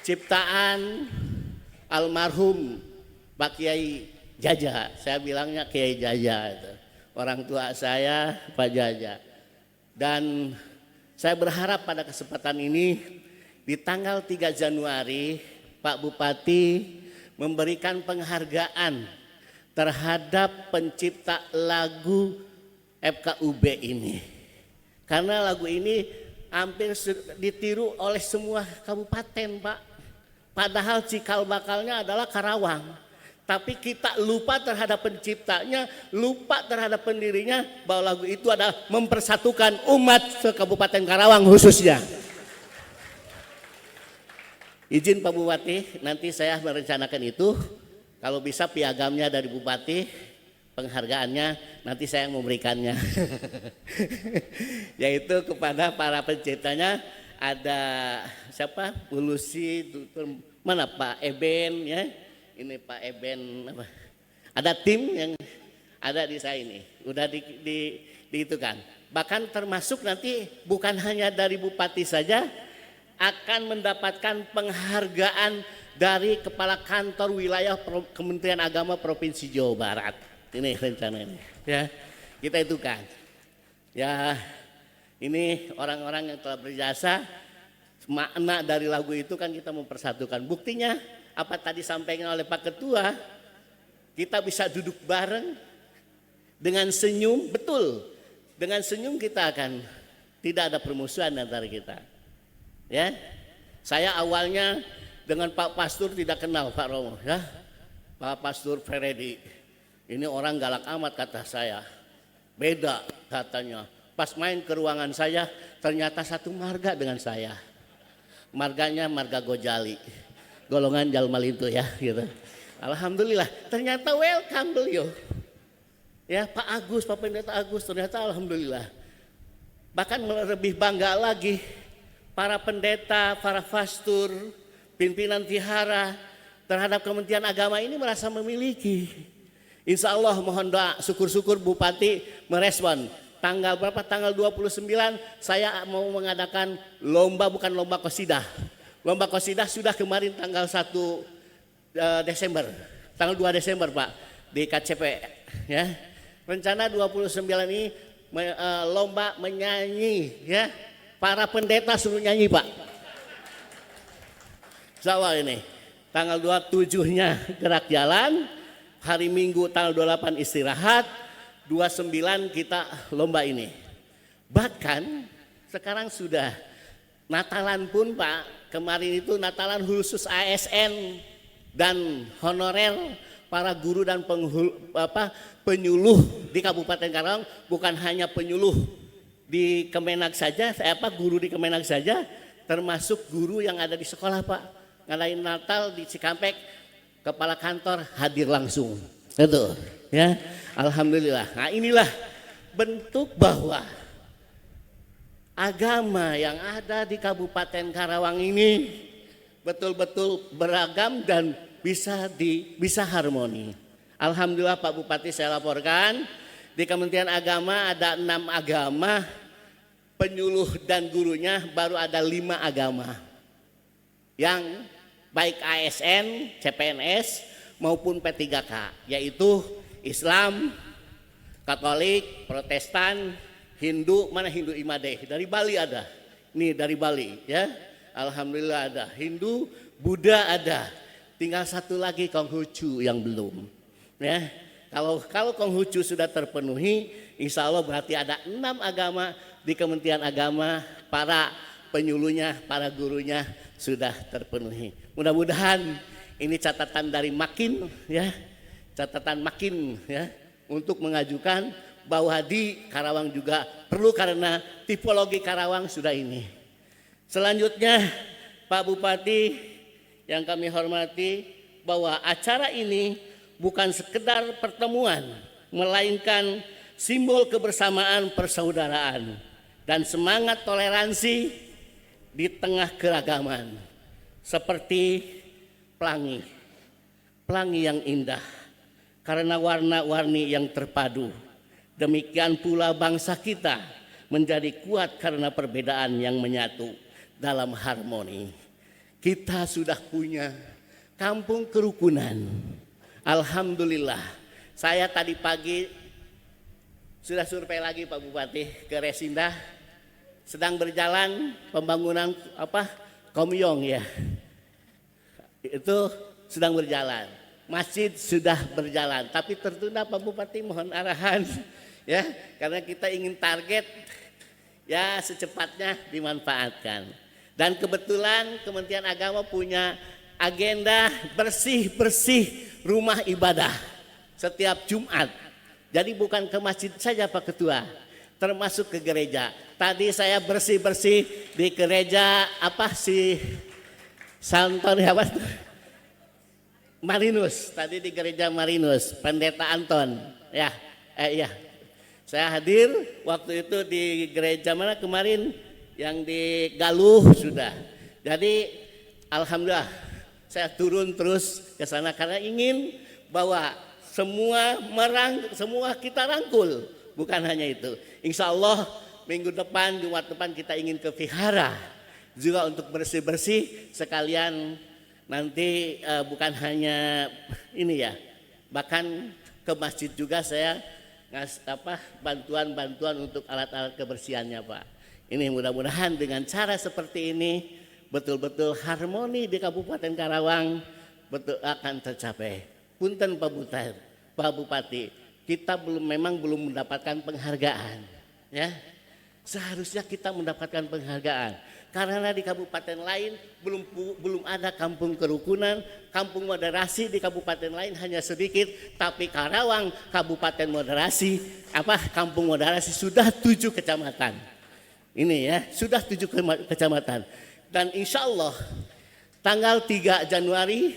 Ciptaan almarhum Pak Kiai Jaja, saya bilangnya Kiai Jaja itu. Orang tua saya Pak Jaja. Dan saya berharap pada kesempatan ini di tanggal 3 Januari Pak Bupati memberikan penghargaan terhadap pencipta lagu FKUB ini. Karena lagu ini hampir ditiru oleh semua kabupaten, Pak. Padahal cikal bakalnya adalah Karawang. Tapi kita lupa terhadap penciptanya, lupa terhadap pendirinya bahwa lagu itu adalah mempersatukan umat se-Kabupaten Karawang khususnya. Izin Pak Bupati, nanti saya merencanakan itu. Kalau bisa piagamnya dari Bupati, penghargaannya nanti saya yang memberikannya. Yaitu kepada para penciptanya, ada siapa? Pulusi, mana Pak Eben, ya. Ini Pak Eben, apa? Ada tim yang ada di saya ini, udah di itu kan. Bahkan termasuk nanti bukan hanya dari Bupati saja, akan mendapatkan penghargaan dari Kepala Kantor Wilayah Kementerian Agama Provinsi Jawa Barat. Ini rencananya, ya. Kita itu kan, ya. Ini orang-orang yang telah berjasa. Makna dari lagu itu kan kita mempersatukan. Buktinya apa tadi sampaikan oleh Pak Ketua, kita bisa duduk bareng dengan senyum, betul. Dengan senyum kita akan tidak ada permusuhan antara kita. Ya, saya awalnya dengan Pak Pastur tidak kenal Pak Romo, ya. Pak Pastur Feredi, ini orang galak amat kata saya. Beda katanya. Pas main ke ruangan saya, ternyata satu marga dengan saya. Marganya marga Gojali, golongan Jalmalintu ya gitu. Alhamdulillah ternyata welcome beliau. Ya Pak Agus, Pak Pendeta Agus, ternyata alhamdulillah. Bahkan lebih bangga lagi para pendeta, para pastor, pimpinan vihara terhadap Kementerian Agama ini merasa memiliki. Insya Allah mohon doa, syukur-syukur Bupati merespon. Tanggal berapa? Tanggal 29 saya mau mengadakan lomba, bukan lomba qasidah. Lomba qasidah sudah kemarin tanggal 1 Desember. Tanggal 2 Desember Pak di KCP, ya. Rencana 29 ini lomba menyanyi, ya. Para pendeta suruh nyanyi Pak. Insya Allah ini tanggal 27-nya gerak jalan, hari Minggu tanggal 28 istirahat, 29 kita lomba ini. Bahkan sekarang sudah Natalan pun Pak, kemarin itu Natalan khusus ASN dan honorer para guru dan penyuluh di Kabupaten Karawang, bukan hanya penyuluh di Kemenag saja, guru di Kemenag saja, termasuk guru yang ada di sekolah Pak. Ngadain Natal di Cikampek, kepala kantor hadir langsung. Itu, ya. Alhamdulillah. Nah, inilah bentuk bahwa agama yang ada di Kabupaten Karawang ini betul-betul beragam dan bisa harmoni. Alhamdulillah Pak Bupati, saya laporkan Di Kementerian Agama ada 6 agama, penyuluh dan gurunya baru ada 5 agama. Yang baik ASN, CPNS maupun P3K, yaitu Islam, Katolik, Protestan, Hindu, mana Hindu Imade, dari Bali ada. Nih dari Bali ya. Alhamdulillah ada. Hindu, Buddha ada. Tinggal satu lagi Konghucu yang belum. Ya. Kalau Konghucu sudah terpenuhi, insya Allah berarti ada 6 agama di Kementerian Agama, para penyuluhnya, para gurunya sudah terpenuhi. Mudah-mudahan ini catatan dari Makin ya, catatan Makin ya, untuk mengajukan bahwa di Karawang juga perlu karena tipologi Karawang sudah ini. Selanjutnya Pak Bupati yang kami hormati, bahwa acara ini bukan sekedar pertemuan, melainkan simbol kebersamaan persaudaraan dan semangat toleransi di tengah keragaman. Seperti pelangi, pelangi yang indah karena warna-warni yang terpadu. Demikian pula bangsa kita menjadi kuat karena perbedaan yang menyatu dalam harmoni. Kita sudah punya kampung kerukunan. Alhamdulillah. Saya tadi pagi sudah survei lagi Pak Bupati ke Resindah. Sedang berjalan pembangunan Komyong ya. Itu sedang berjalan. Masjid sudah berjalan, tapi tertunda Pak Bupati, mohon arahan ya, karena kita ingin target ya secepatnya dimanfaatkan. Dan kebetulan Kementerian Agama punya agenda bersih-bersih rumah ibadah setiap Jumat. Jadi bukan ke masjid saja Pak Ketua, termasuk ke gereja. Tadi saya bersih-bersih di gereja Santon Marinus, tadi di gereja Marinus, Pendeta Anton. Ya, iya. Saya hadir waktu itu di gereja mana kemarin? Yang di Galuh sudah. Jadi alhamdulillah saya turun terus ke sana karena ingin bahwa semua kita rangkul, bukan hanya itu. Insya Allah minggu depan, Jumat depan kita ingin ke vihara juga untuk bersih-bersih sekalian. Nanti bukan hanya ini ya, bahkan ke masjid juga saya bantuan untuk alat-alat kebersihannya Pak. Ini mudah-mudahan dengan cara seperti ini betul-betul harmoni di Kabupaten Karawang betul akan tercapai. Punten Pak Bupati, kita memang belum mendapatkan penghargaan ya. Seharusnya kita mendapatkan penghargaan. Karena di kabupaten lain belum ada kampung kerukunan, kampung moderasi di kabupaten lain hanya sedikit, tapi Karawang kabupaten moderasi, kampung moderasi sudah 7 kecamatan. Ini ya, sudah 7 kecamatan. Dan insya Allah tanggal 3 Januari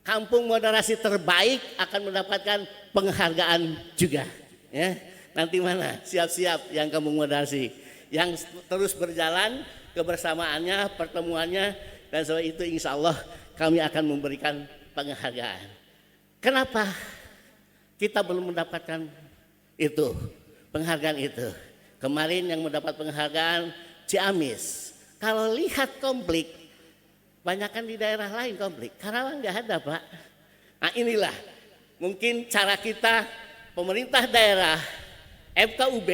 kampung moderasi terbaik akan mendapatkan penghargaan juga. Ya, nanti mana siap-siap yang kampung moderasi yang terus berjalan kebersamaannya, pertemuannya, dan sebab itu insya Allah kami akan memberikan penghargaan. Kenapa kita belum mendapatkan itu, penghargaan itu? Kemarin yang mendapat penghargaan Ciamis. Kalau lihat konflik, banyakkan di daerah lain konflik. Karawang nggak ada Pak. Nah inilah mungkin cara kita, pemerintah daerah, FKUB,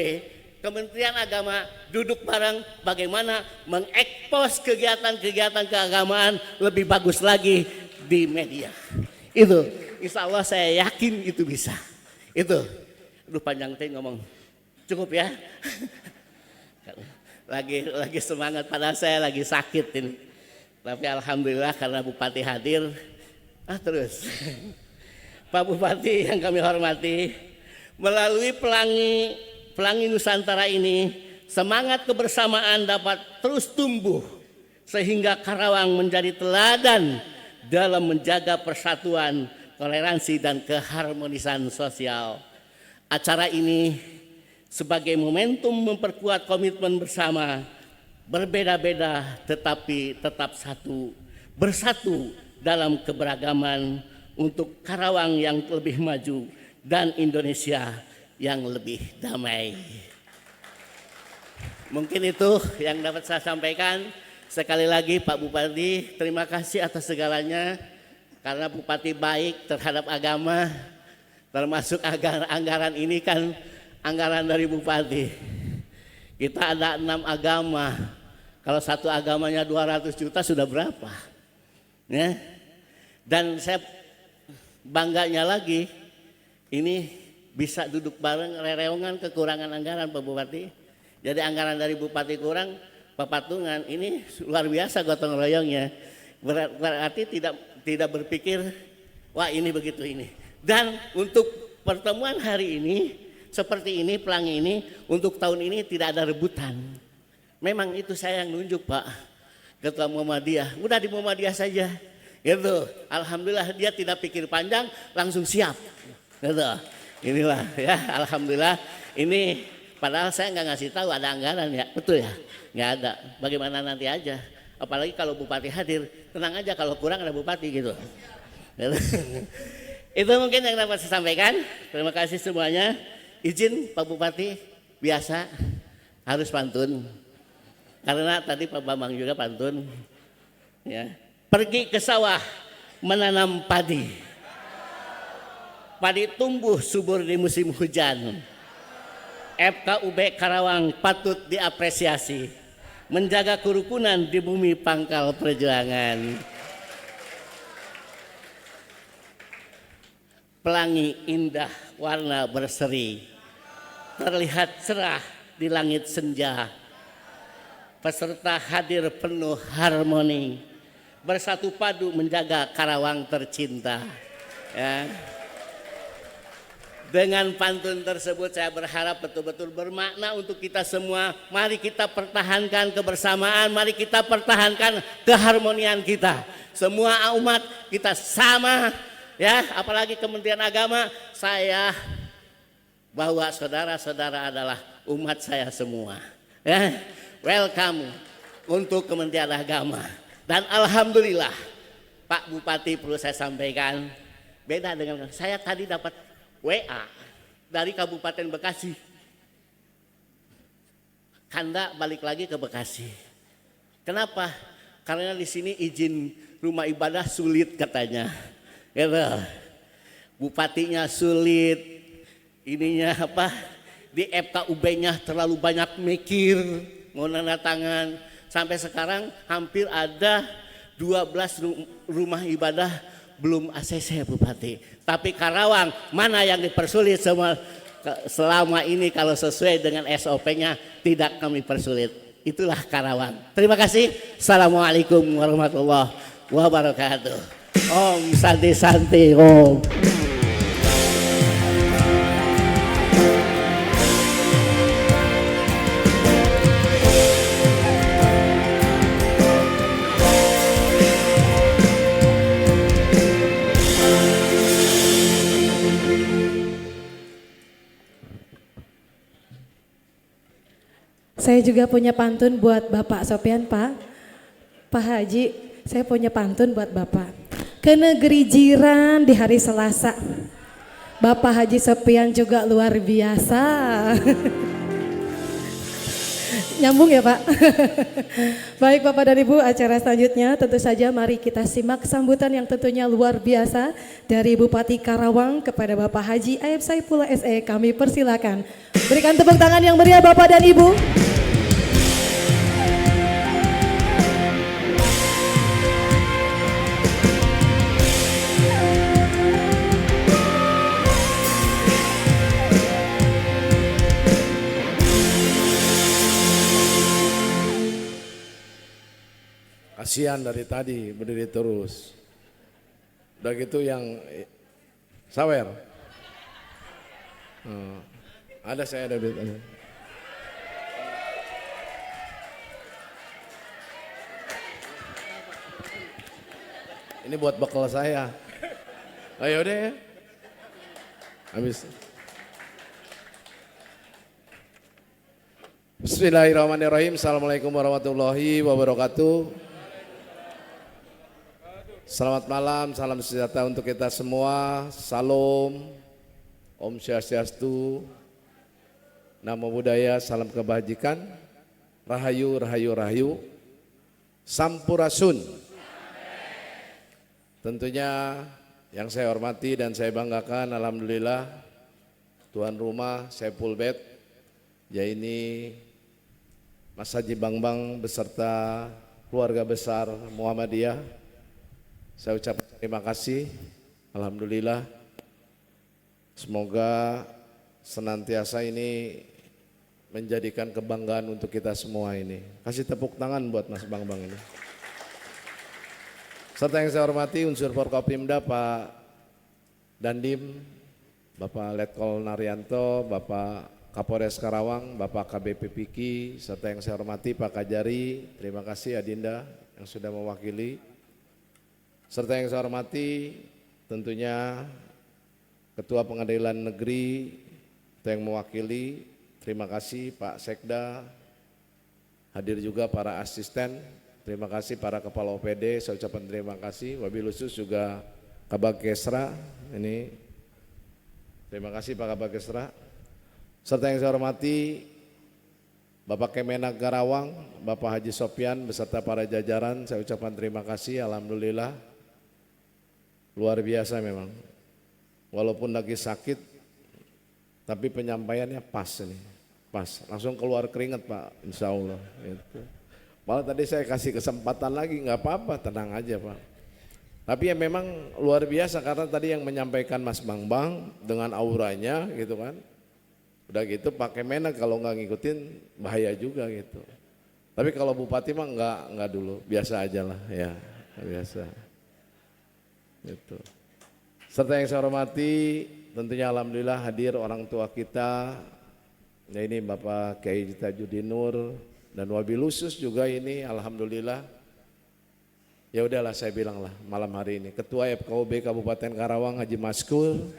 Kementerian Agama duduk bareng bagaimana mengekspos kegiatan-kegiatan keagamaan lebih bagus lagi di media. Itu insya Allah saya yakin itu bisa. Itu. Aduh panjang teh ngomong. Cukup ya. Lagi semangat, padahal saya lagi sakit ini. Tapi alhamdulillah karena Bupati hadir. Terus. Pak Bupati yang kami hormati, melalui Pelangi Nusantara ini, semangat kebersamaan dapat terus tumbuh sehingga Karawang menjadi teladan dalam menjaga persatuan, toleransi dan keharmonisan sosial. Acara ini sebagai momentum memperkuat komitmen bersama, berbeda-beda tetapi tetap bersatu dalam keberagaman untuk Karawang yang lebih maju dan Indonesia yang lebih damai. Mungkin itu yang dapat saya sampaikan. Sekali lagi Pak Bupati, terima kasih atas segalanya karena Bupati baik terhadap agama, termasuk anggaran ini kan anggaran dari Bupati. Kita ada 6 agama, kalau satu agamanya 200 juta sudah berapa? Ya. Dan saya bangganya lagi, ini bisa duduk bareng rereongan kekurangan anggaran Pak Bupati. Jadi anggaran dari Bupati kurang, Pak Patungan ini luar biasa gotong royongnya. Berarti tidak berpikir wah ini begitu ini. Dan untuk pertemuan hari ini seperti ini pelangi ini untuk tahun ini tidak ada rebutan. Memang itu saya yang nunjuk Pak Ketua Muhammadiyah. Udah di Muhammadiyah saja. Gitu. Alhamdulillah dia tidak pikir panjang langsung siap. Gitu. Inilah ya alhamdulillah ini padahal saya nggak ngasih tahu ada anggaran ya, betul ya? Nggak ada. Bagaimana nanti aja. Apalagi kalau Bupati hadir, tenang aja kalau kurang ada Bupati gitu. Itu mungkin yang dapat saya sampaikan. Terima kasih semuanya. Izin Pak Bupati biasa harus pantun. Karena tadi Pak Bambang juga pantun. Ya. Pergi ke sawah menanam padi. Padi tumbuh subur di musim hujan. FKUB Karawang patut diapresiasi, menjaga kerukunan di bumi pangkal perjuangan. Pelangi indah warna berseri, terlihat cerah di langit senja. Peserta hadir penuh harmoni, bersatu padu menjaga Karawang tercinta. Ya. Dengan pantun tersebut saya berharap betul-betul bermakna untuk kita semua. Mari kita pertahankan kebersamaan, mari kita pertahankan keharmonian kita. Semua umat kita sama ya, apalagi Kementerian Agama. Saya bahwa saudara-saudara adalah umat saya semua. Ya, welcome untuk Kementerian Agama. Dan alhamdulillah Pak Bupati perlu saya sampaikan, beda dengan saya tadi dapat WA dari Kabupaten Bekasi. Kanda balik lagi ke Bekasi. Kenapa? Karena di sini izin rumah ibadah sulit katanya. Gitu. Bupatinya sulit. Ininya apa? Di FKUB-nya terlalu banyak mikir, mau nanda tangan. Sampai sekarang hampir ada 12 rumah ibadah belum ACC Bupati. Tapi Karawang mana yang dipersulit selama ini kalau sesuai dengan SOP-nya tidak kami persulit. Itulah Karawang. Terima kasih. Assalamualaikum warahmatullahi wabarakatuh. Om Santi Santi Om. Saya juga punya pantun buat Bapak Sopian, Pak. Pak Haji, saya punya pantun buat Bapak. Ke negeri jiran di hari Selasa. Bapak Haji Sopian juga luar biasa. Nyambung ya Pak? Baik Bapak dan Ibu, acara selanjutnya tentu saja mari kita simak sambutan yang tentunya luar biasa dari Bupati Karawang kepada Bapak Haji Ayep Saipullah SE. Kami persilakan. Berikan tepuk tangan yang meriah Bapak dan Ibu. Kasihan dari tadi berdiri terus. Udah gitu yang sawer. Ada saya ada duit. Ini buat bekal saya. Ayo deh. Habis. Bismillahirrahmanirrahim. Assalamualaikum warahmatullahi wabarakatuh. Selamat malam, salam sejahtera untuk kita semua. Salam, Om Swastiastu, Namo Buddhaya, salam kebajikan, rahayu, rahayu, rahayu, sampurasun. Tentunya yang saya hormati dan saya banggakan, alhamdulillah, tuan rumah Saiful Bed, ya ini Mas Haji Bangbang beserta keluarga besar Muhammadiyah. Saya ucapkan terima kasih, alhamdulillah. Semoga senantiasa ini menjadikan kebanggaan untuk kita semua ini. Kasih tepuk tangan buat Mas Bangbang ini. Serta yang saya hormati unsur Forkopimda Pak Dandim, Bapak Letkol Naryanto, Bapak Kapolres Karawang, Bapak KBP Piki, serta yang saya hormati Pak Kajari, terima kasih Adinda yang sudah mewakili. Serta yang saya hormati tentunya Ketua Pengadilan Negeri yang mewakili, terima kasih Pak Sekda, hadir juga para asisten, terima kasih para kepala OPD, saya ucapkan terima kasih, wabil khusus juga Kabag Kesra, ini terima kasih Pak Kabag Kesra. Serta yang saya hormati Bapak Kemenak Karawang, Bapak Haji Sopyan beserta para jajaran, saya ucapkan terima kasih, alhamdulillah. Luar biasa memang, walaupun lagi sakit, tapi penyampaiannya pas ini, pas, langsung keluar keringat Pak, insya Allah. Gitu. Malah tadi saya kasih kesempatan lagi, nggak apa-apa, tenang aja Pak. Tapi ya memang luar biasa karena tadi yang menyampaikan Mas Bangbang dengan auranya gitu kan, udah gitu pakai Kemenak kalau nggak ngikutin bahaya juga gitu. Tapi kalau Bupati mah nggak dulu, biasa aja lah ya, biasa. Gitu. Serta yang saya hormati tentunya alhamdulillah hadir orang tua kita, ya ini Bapak Kiai Tajudin Nur dan wabil khusus juga ini alhamdulillah. Ya udahlah saya bilang lah malam hari ini Ketua FKUB Kabupaten Karawang Haji Maskul.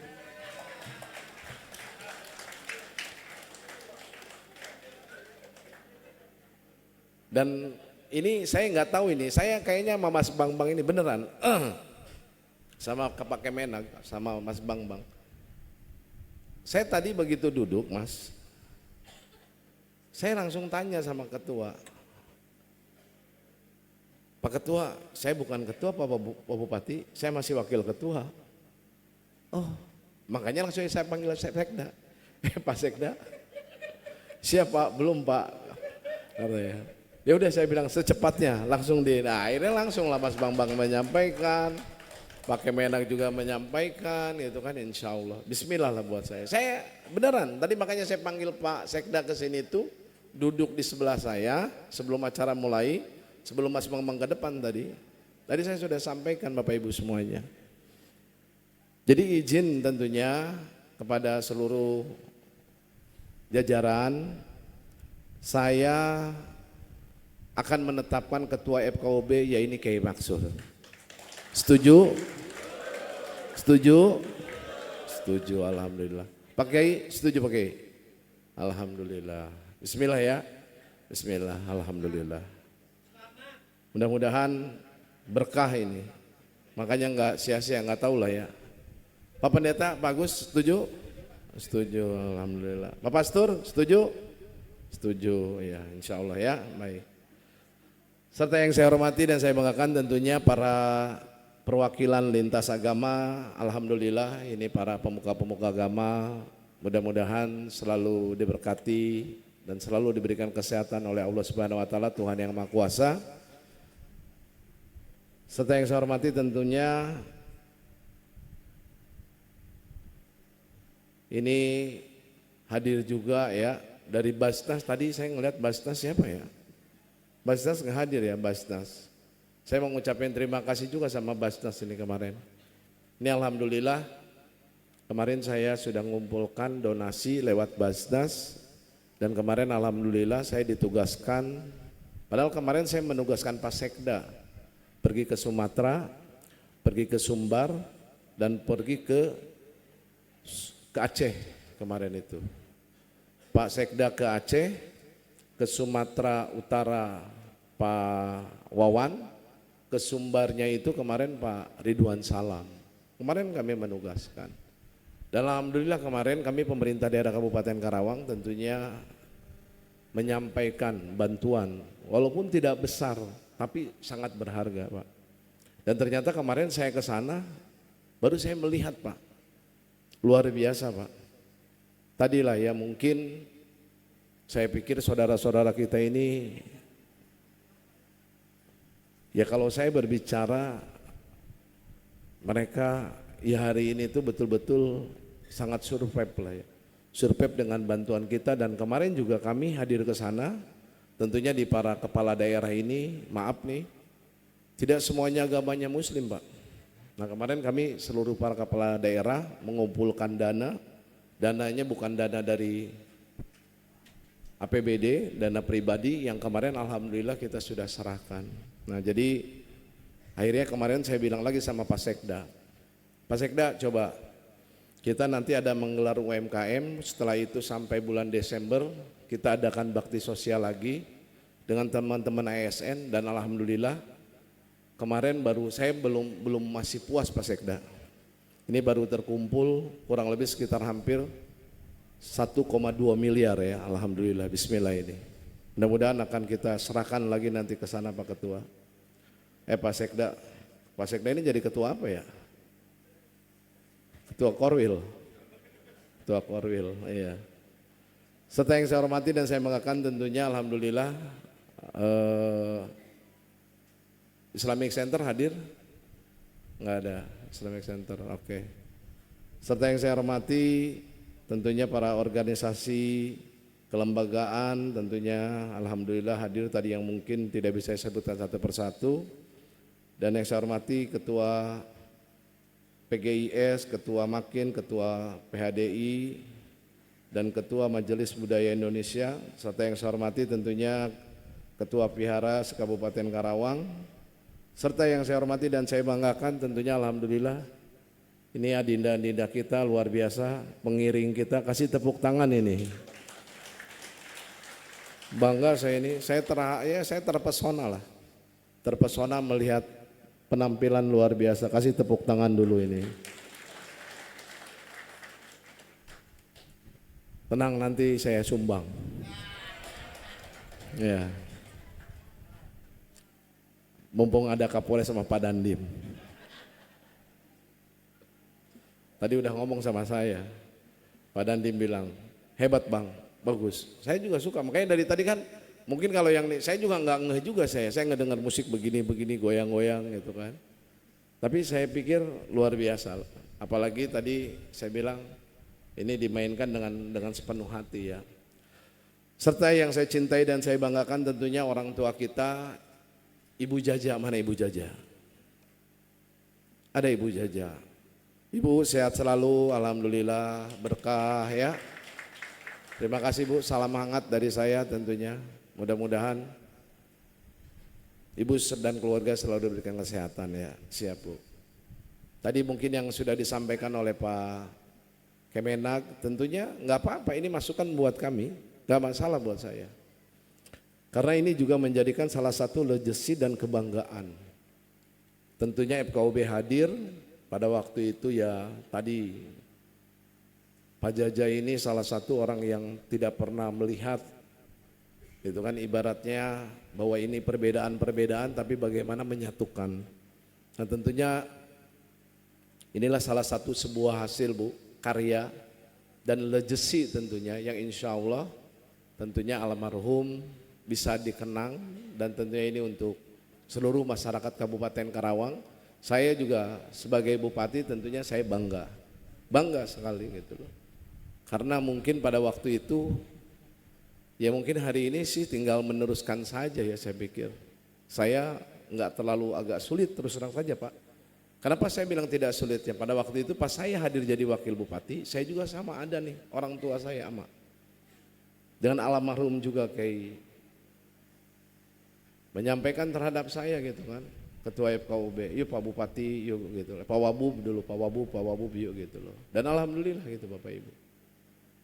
Dan ini saya nggak tahu ini, saya kayaknya sama Mas Bangbang ini beneran. Sama Pak Kemenak, sama Mas Bangbang. Saya tadi begitu duduk Mas, saya langsung tanya sama ketua, Pak Ketua, saya bukan ketua Pak Bupati, saya masih wakil ketua. Oh, makanya langsung saya panggil Sekda. Pak Sekda, siapa? Belum Pak. Katanya. Ya udah saya bilang secepatnya, langsung nah akhirnya langsung lah Mas Bangbang menyampaikan. Pak Kemenak juga menyampaikan gitu kan, insya Allah. Bismillah lah buat saya. Saya beneran, tadi makanya saya panggil Pak Sekda ke sini tuh, duduk di sebelah saya sebelum acara mulai, sebelum Mas Bangbang ke depan tadi. Tadi saya sudah sampaikan Bapak Ibu semuanya. Jadi izin tentunya kepada seluruh jajaran, saya akan menetapkan Ketua FKUB yaitu Kiai Maksur. Setuju? Setuju? Setuju, alhamdulillah. Pak Kiai, setuju Pak Kiai? Alhamdulillah. Bismillah ya. Bismillah, alhamdulillah. Mudah-mudahan berkah ini. Makanya nggak sia-sia, nggak tahu lah ya. Pak Pendeta, Pak Agus, setuju? Setuju, alhamdulillah. Pak Pastor, setuju? Setuju, ya insya Allah ya. Baik. Serta yang saya hormati dan saya banggakan tentunya para perwakilan lintas agama, alhamdulillah ini para pemuka-pemuka agama, mudah-mudahan selalu diberkati dan selalu diberikan kesehatan oleh Allah Subhanahu wa taala, Tuhan yang Maha Kuasa. Serta yang saya hormati tentunya ini hadir juga ya dari Basnas, tadi saya ngelihat Basnas siapa ya? Basnas nggak hadir ya Basnas. Saya mau ngucapin terima kasih juga sama Basnas ini kemarin. Ini alhamdulillah kemarin saya sudah mengumpulkan donasi lewat Basnas dan kemarin alhamdulillah saya ditugaskan, padahal kemarin saya menugaskan Pak Sekda pergi ke Sumatera, pergi ke Sumbar dan pergi ke Aceh kemarin itu. Pak Sekda ke Aceh, ke Sumatera Utara Pak Wawan, ke Sumbarnya itu kemarin Pak Ridwan Salam. Kemarin kami menugaskan. Dan alhamdulillah kemarin kami pemerintah daerah Kabupaten Karawang tentunya menyampaikan bantuan walaupun tidak besar tapi sangat berharga, Pak. Dan ternyata kemarin saya ke sana baru saya melihat, Pak. Luar biasa, Pak. Tadilah ya mungkin saya pikir saudara-saudara kita ini, ya kalau saya berbicara mereka ya hari ini tuh betul-betul sangat survive lah ya. Survive dengan bantuan kita, dan kemarin juga kami hadir ke sana. Tentunya di para kepala daerah ini, maaf nih, tidak semuanya agamanya Muslim, Pak. Nah kemarin kami seluruh para kepala daerah mengumpulkan dana. Dananya bukan dana dari APBD, dana pribadi yang kemarin alhamdulillah kita sudah serahkan. Nah jadi akhirnya kemarin saya bilang lagi sama Pak Sekda, Pak Sekda coba kita nanti ada menggelar UMKM, setelah itu sampai bulan Desember kita adakan bakti sosial lagi dengan teman-teman ASN, dan alhamdulillah kemarin baru saya belum masih puas Pak Sekda. Ini baru terkumpul kurang lebih sekitar hampir 1,2 miliar ya, alhamdulillah, bismillah ini. Mudah-mudahan akan kita serahkan lagi nanti ke sana Pak Ketua. Pak Sekda ini jadi ketua apa ya? Ketua Korwil, iya. Serta yang saya hormati dan saya banggakan tentunya alhamdulillah Islamic Center hadir? Enggak ada Islamic Center, oke. Serta yang saya hormati tentunya para organisasi kelembagaan tentunya alhamdulillah hadir tadi yang mungkin tidak bisa saya sebutkan satu persatu. Dan yang saya hormati Ketua PGIS, Ketua Makin, Ketua PHDI, dan Ketua Majelis Budaya Indonesia, serta yang saya hormati tentunya Ketua Vihara Kabupaten Karawang, serta yang saya hormati dan saya banggakan tentunya alhamdulillah ini adinda-adinda kita luar biasa, pengiring kita, kasih tepuk tangan ini. Bangga saya ini, saya terpesona lah, terpesona melihat penampilan luar biasa, kasih tepuk tangan dulu ini. Tenang nanti saya sumbang. Ya. Mumpung ada Kapolres sama Pak Dandim. Tadi udah ngomong sama saya, Pak Dandim bilang, hebat Bang, bagus. Saya juga suka, makanya dari tadi kan mungkin kalau yang saya juga nggak ngeh juga saya ngedengar musik begini-begini goyang-goyang gitu kan. Tapi saya pikir luar biasa, apalagi tadi saya bilang ini dimainkan dengan sepenuh hati ya. Serta yang saya cintai dan saya banggakan tentunya orang tua kita, Ibu Jaja. Mana Ibu Jaja? Ada Ibu Jaja. Ibu sehat selalu, alhamdulillah, berkah ya. Terima kasih Bu, salam hangat dari saya tentunya. Mudah-mudahan Ibu dan keluarga selalu diberikan kesehatan ya. Siap Bu. Tadi mungkin yang sudah disampaikan oleh Pak Kemenak, tentunya nggak apa-apa, ini masukan buat kami, nggak masalah buat saya. Karena ini juga menjadikan salah satu legacy dan kebanggaan. Tentunya FKUB hadir pada waktu itu ya, tadi Pak Jaja ini salah satu orang yang tidak pernah melihat, itu kan ibaratnya bahwa ini perbedaan-perbedaan tapi bagaimana menyatukan. Nah tentunya inilah salah satu sebuah hasil Bu, karya dan legacy tentunya yang insya Allah tentunya almarhum bisa dikenang, dan tentunya ini untuk seluruh masyarakat Kabupaten Karawang. Saya juga sebagai bupati tentunya saya bangga sekali gitu loh. Karena mungkin pada waktu itu ya mungkin hari ini sih tinggal meneruskan saja ya, saya pikir. Saya nggak terlalu agak sulit, terus terang saja Pak. Kenapa saya bilang tidak sulit ya, pada waktu itu pas saya hadir jadi wakil bupati, saya juga sama ada nih orang tua saya ama. Dengan almarhum juga kayak menyampaikan terhadap saya gitu kan. Ketua FKUB, yuk Pak Bupati, yuk gitu. Pak Wabub dulu, Pak Wabub yuk gitu loh. Dan alhamdulillah gitu Bapak Ibu.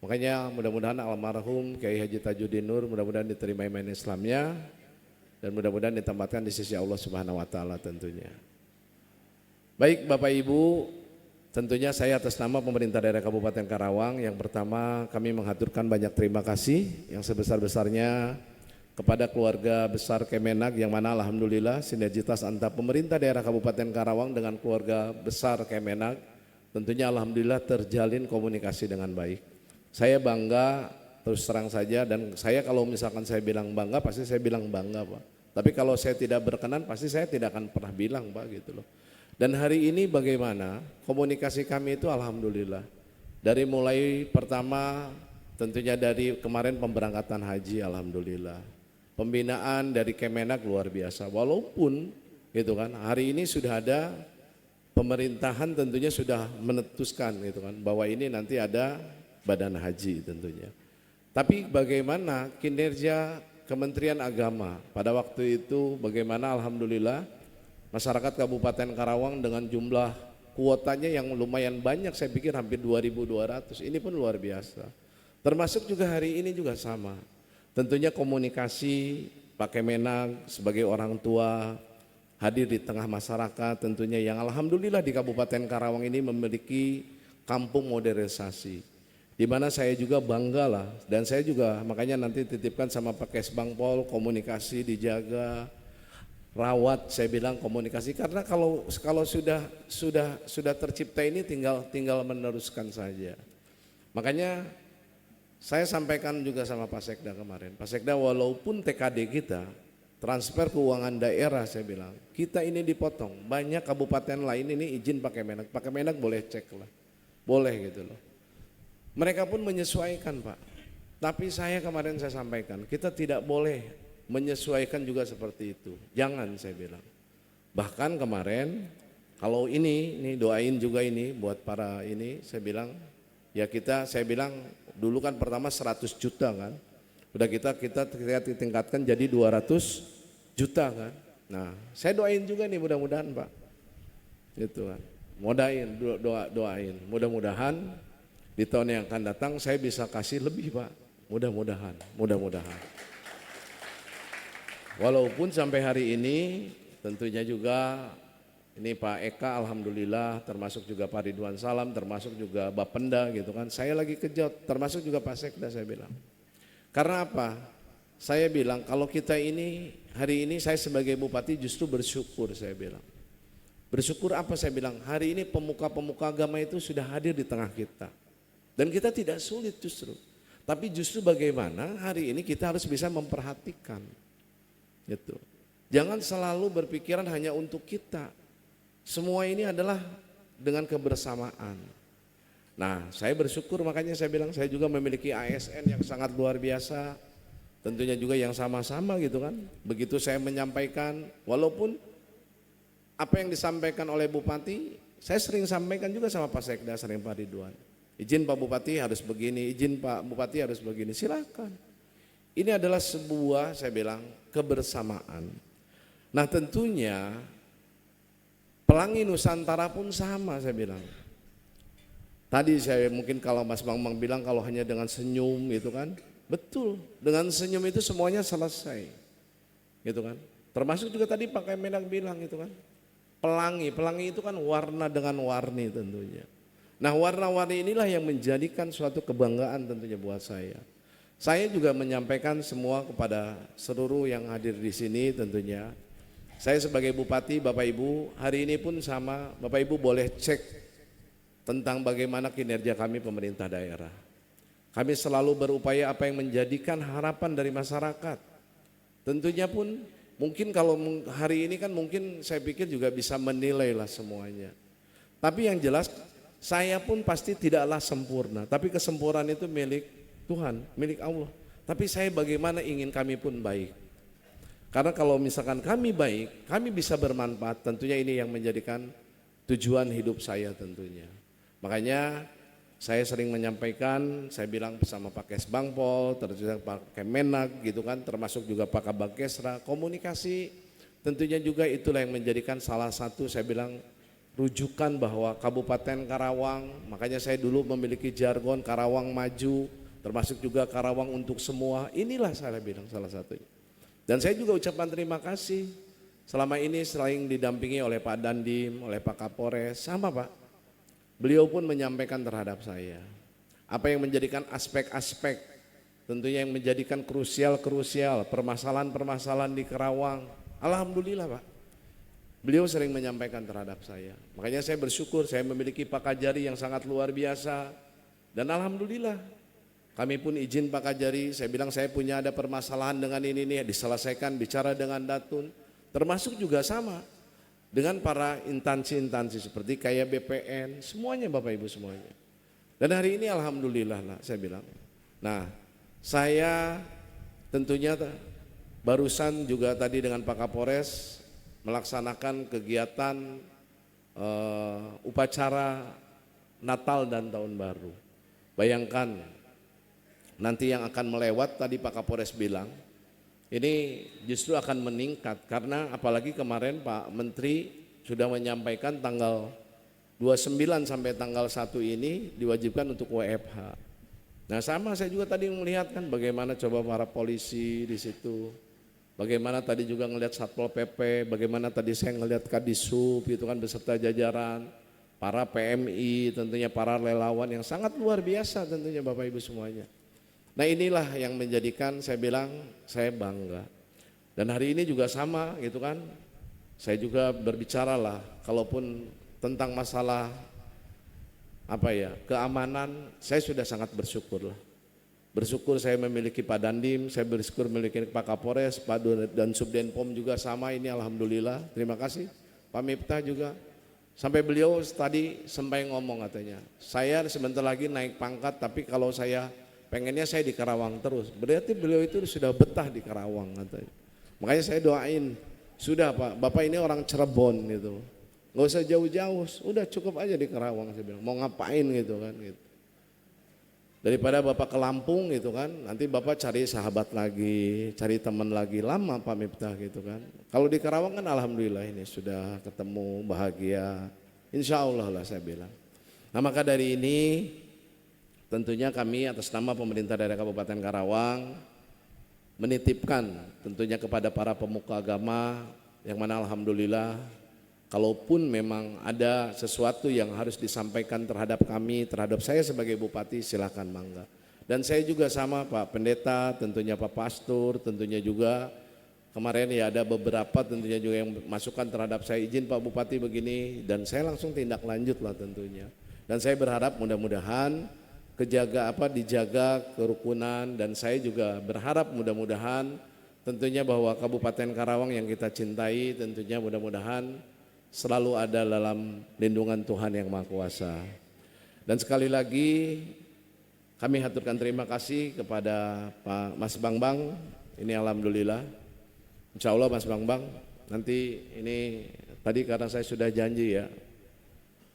Makanya mudah-mudahan almarhum Kiai Haji Tajuddin Nur mudah-mudahan diterima iman Islamnya dan mudah-mudahan ditempatkan di sisi Allah Subhanahu wa taala tentunya. Baik Bapak Ibu, tentunya saya atas nama pemerintah daerah Kabupaten Karawang, yang pertama kami mengaturkan banyak terima kasih yang sebesar-besarnya kepada keluarga besar Kemenag, yang mana alhamdulillah sinergitas antara pemerintah daerah Kabupaten Karawang dengan keluarga besar Kemenag tentunya alhamdulillah terjalin komunikasi dengan baik. Saya bangga, terus terang saja, dan saya kalau misalkan saya bilang bangga pasti saya bilang bangga Pak. Tapi kalau saya tidak berkenan pasti saya tidak akan pernah bilang Pak gitu loh. Dan hari ini bagaimana komunikasi kami itu alhamdulillah. Dari mulai pertama tentunya dari kemarin pemberangkatan haji alhamdulillah. Pembinaan dari Kemenag luar biasa. Walaupun gitu kan hari ini sudah ada pemerintahan tentunya sudah menetuskan gitu kan bahwa ini nanti ada badan haji tentunya. Tapi bagaimana kinerja Kementerian Agama pada waktu itu, bagaimana alhamdulillah masyarakat Kabupaten Karawang dengan jumlah kuotanya yang lumayan banyak, saya pikir hampir 2.200, ini pun luar biasa. Termasuk juga hari ini juga sama. Tentunya komunikasi Pak Kemenag sebagai orang tua hadir di tengah masyarakat tentunya, yang alhamdulillah di Kabupaten Karawang ini memiliki kampung modernisasi. Di mana saya juga bangga lah, dan saya juga makanya nanti titipkan sama Pak Kesbangpol, komunikasi dijaga, rawat, saya bilang komunikasi, karena kalau sudah tercipta ini tinggal meneruskan saja. Makanya saya sampaikan juga sama Pak Sekda kemarin, Pak Sekda walaupun TKD kita transfer keuangan daerah, saya bilang kita ini dipotong, banyak kabupaten lain ini izin Pak Kemenag boleh cek lah, boleh gitu loh. Mereka pun menyesuaikan Pak, tapi saya kemarin saya sampaikan kita tidak boleh menyesuaikan juga seperti itu, jangan, saya bilang. Bahkan kemarin kalau ini doain juga ini buat para ini, saya bilang ya saya bilang dulu kan pertama 100 juta kan, udah kita tingkatkan jadi 200 juta kan. Nah saya doain juga nih mudah-mudahan Pak, gitu kan, doain mudah-mudahan di tahun yang akan datang saya bisa kasih lebih Pak, mudah-mudahan. Walaupun sampai hari ini tentunya juga ini Pak Eka alhamdulillah, termasuk juga Pak Ridwan Salam, termasuk juga Bapenda gitu kan, saya lagi kejut, termasuk juga Pak Sekda, saya bilang. Karena apa? Saya bilang kalau kita ini hari ini saya sebagai bupati justru bersyukur, saya bilang. Bersyukur apa saya bilang? Hari ini pemuka-pemuka agama itu sudah hadir di tengah kita. Dan kita tidak sulit justru. Tapi justru bagaimana hari ini kita harus bisa memperhatikan. Gitu. Jangan selalu berpikiran hanya untuk kita. Semua ini adalah dengan kebersamaan. Nah, saya bersyukur, makanya saya bilang saya juga memiliki ASN yang sangat luar biasa. Tentunya juga yang sama-sama gitu kan. Begitu saya menyampaikan, walaupun apa yang disampaikan oleh Bupati, saya sering sampaikan juga sama Pak Sekda, sering Pak Ridwan. Izin Pak Bupati harus begini, izin Pak Bupati harus begini, silakan. Ini adalah sebuah, saya bilang, kebersamaan. Nah tentunya Pelangi Nusantara pun sama, saya bilang. Tadi saya mungkin kalau Mas Bambang bilang kalau hanya dengan senyum gitu kan, betul, dengan senyum itu semuanya selesai, gitu kan. Termasuk juga tadi Pak Kemenag bilang gitu kan, pelangi itu kan warna dengan warni tentunya. Nah warna-warni inilah yang menjadikan suatu kebanggaan tentunya buat saya. Saya juga menyampaikan semua kepada seluruh yang hadir di sini tentunya. Saya sebagai Bupati, Bapak Ibu, hari ini pun sama, Bapak Ibu boleh cek tentang bagaimana kinerja kami pemerintah daerah. Kami selalu berupaya apa yang menjadikan harapan dari masyarakat. Tentunya pun mungkin kalau hari ini kan mungkin saya pikir juga bisa menilai lah semuanya. Tapi yang jelas saya pun pasti tidaklah sempurna, tapi kesempurnaan itu milik Tuhan, milik Allah. Tapi saya bagaimana ingin kami pun baik. Karena kalau misalkan kami baik, kami bisa bermanfaat, tentunya ini yang menjadikan tujuan hidup saya tentunya. Makanya saya sering menyampaikan, saya bilang bersama Pak Kesbangpol, terus Pak Kemenag gitu kan, termasuk juga Pak Kabagkesra, komunikasi tentunya juga itulah yang menjadikan salah satu saya bilang rujukan bahwa Kabupaten Karawang, makanya saya dulu memiliki jargon Karawang maju, termasuk juga Karawang untuk semua, inilah saya bilang salah satunya. Dan saya juga ucapkan terima kasih, selama ini selain didampingi oleh Pak Dandim, oleh Pak Kapolres, sama Pak. beliau pun menyampaikan terhadap saya apa yang menjadikan aspek-aspek tentunya yang menjadikan krusial permasalahan-permasalahan di Karawang. Alhamdulillah Pak, beliau sering menyampaikan terhadap saya. Makanya saya bersyukur saya memiliki Pak Kajari yang sangat luar biasa. Dan alhamdulillah kami pun izin Pak Kajari, saya bilang saya punya ada permasalahan dengan ini diselesaikan, bicara dengan Datun. Termasuk juga sama dengan para instansi-instansi seperti kayak BPN, semuanya Bapak Ibu semuanya. Dan hari ini alhamdulillah lah saya bilang. Nah, saya tentunya barusan juga tadi dengan Pak Kapolres melaksanakan kegiatan upacara Natal dan Tahun Baru. Bayangkan nanti yang akan melewat tadi Pak Kapolres bilang ini justru akan meningkat karena apalagi kemarin Pak Menteri sudah menyampaikan tanggal 29 sampai tanggal 1 ini diwajibkan untuk WFH. Nah sama saya juga tadi melihat kan bagaimana coba para polisi di situ, bagaimana tadi juga ngelihat Satpol PP, bagaimana tadi saya ngelihat Kadisub itu kan beserta jajaran, para PMI tentunya para relawan yang sangat luar biasa tentunya Bapak Ibu semuanya. Nah inilah yang menjadikan saya bilang saya bangga. Dan hari ini juga sama gitu kan, saya juga berbicara lah kalaupun tentang masalah keamanan, saya sudah sangat bersyukur lah. Bersyukur saya memiliki Pak Dandim, saya bersyukur memiliki Pak Kapolres, Pak dan Subdenpom juga sama ini alhamdulillah. Terima kasih Pak Miftah juga. Sampai beliau tadi sampai ngomong katanya, saya sebentar lagi naik pangkat tapi kalau saya pengennya saya di Karawang terus. Berarti beliau itu sudah betah di Karawang katanya. Makanya saya doain, sudah Pak, Bapak ini orang Cirebon gitu. Nggak usah jauh-jauh, udah cukup aja di Karawang saya bilang. Mau ngapain gitu kan gitu. Daripada Bapak ke Lampung gitu kan, nanti Bapak cari sahabat lagi, cari teman lagi, lama Pak Miftah gitu kan. Kalau di Karawang kan alhamdulillah ini sudah ketemu bahagia. Insya Allah lah saya bilang. Nah maka dari ini tentunya kami atas nama pemerintah daerah Kabupaten Karawang menitipkan tentunya kepada para pemuka agama yang mana alhamdulillah kalaupun memang ada sesuatu yang harus disampaikan terhadap kami, terhadap saya sebagai bupati silakan mangga. Dan saya juga sama Pak Pendeta, tentunya Pak Pastor, tentunya juga kemarin ya ada beberapa tentunya juga yang masukan terhadap saya izin Pak Bupati begini dan saya langsung tindak lanjut lah tentunya. Dan saya berharap mudah-mudahan dijaga kerukunan dan saya juga berharap mudah-mudahan tentunya bahwa Kabupaten Karawang yang kita cintai tentunya mudah-mudahan selalu ada dalam lindungan Tuhan yang Maha Kuasa. Dan sekali lagi kami haturkan terima kasih kepada Pak Mas Bambang, ini alhamdulillah. Insya Allah Mas Bambang nanti ini tadi karena saya sudah janji ya,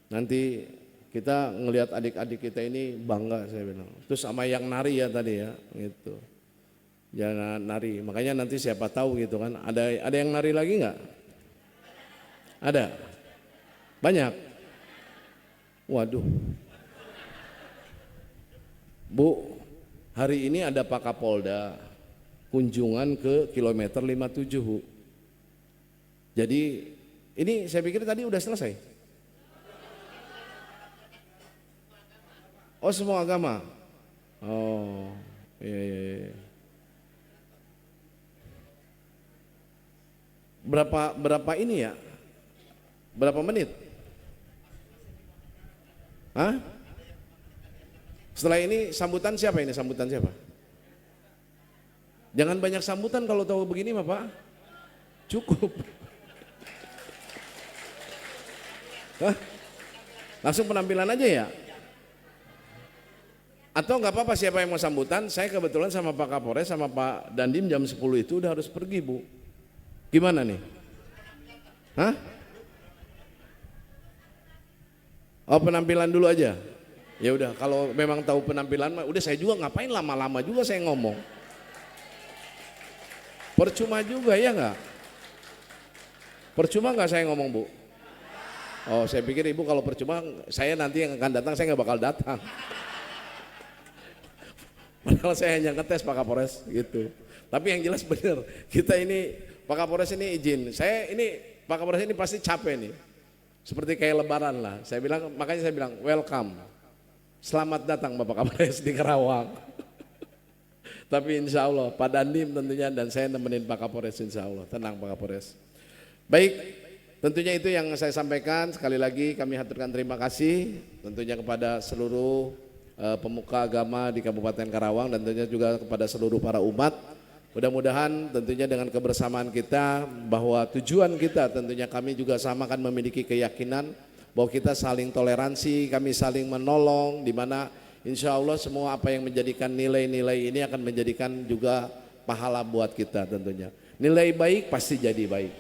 nanti kita ngelihat adik-adik kita ini bangga saya bilang. Terus sama yang nari ya tadi ya gitu. Jangan nari. Makanya nanti siapa tahu gitu kan. Ada yang nari lagi nggak? Ada. Banyak. Waduh. Bu, hari ini ada Pak Kapolda kunjungan ke kilometer 57 Bu. Jadi ini saya pikir tadi udah selesai. Oh semua agama. Oh iya. Berapa ini ya? Berapa menit? Hah? Setelah ini sambutan siapa ini? Sambutan siapa? Jangan banyak sambutan kalau tahu begini mah Pak. Cukup. Hah? Langsung penampilan aja ya? Atau nggak apa-apa siapa yang mau sambutan, saya kebetulan sama Pak Kapolres sama Pak Dandim jam 10 itu udah harus pergi Bu. Gimana nih? Hah? Oh penampilan dulu aja? Ya udah kalau memang tahu penampilan, udah saya juga ngapain lama-lama juga saya ngomong. Percuma juga ya nggak? Percuma nggak saya ngomong Bu? Oh saya pikir Ibu kalau percuma saya nanti yang akan datang saya nggak bakal datang. Padahal saya hanya ngetes Pak Kapolres gitu. Tapi yang jelas benar, kita ini Pak Kapolres ini izin. Saya ini Pak Kapolres ini pasti capek nih. Seperti kayak lebaran lah. Makanya saya bilang welcome. Selamat datang Bapak Kapolres di Karawang. Tapi insya Allah Pak Dandim tentunya dan saya nemenin Pak Kapolres insya Allah. Tenang Pak Kapolres. Baik, tentunya itu yang saya sampaikan. Sekali lagi kami haturkan terima kasih tentunya kepada seluruh pemuka agama di Kabupaten Karawang dan tentunya juga kepada seluruh para umat. Mudah-mudahan tentunya dengan kebersamaan kita bahwa tujuan kita tentunya kami juga sama akan memiliki keyakinan bahwa kita saling toleransi, kami saling menolong, di mana insya Allah semua apa yang menjadikan nilai-nilai ini akan menjadikan juga pahala buat kita tentunya. Nilai baik pasti jadi baik,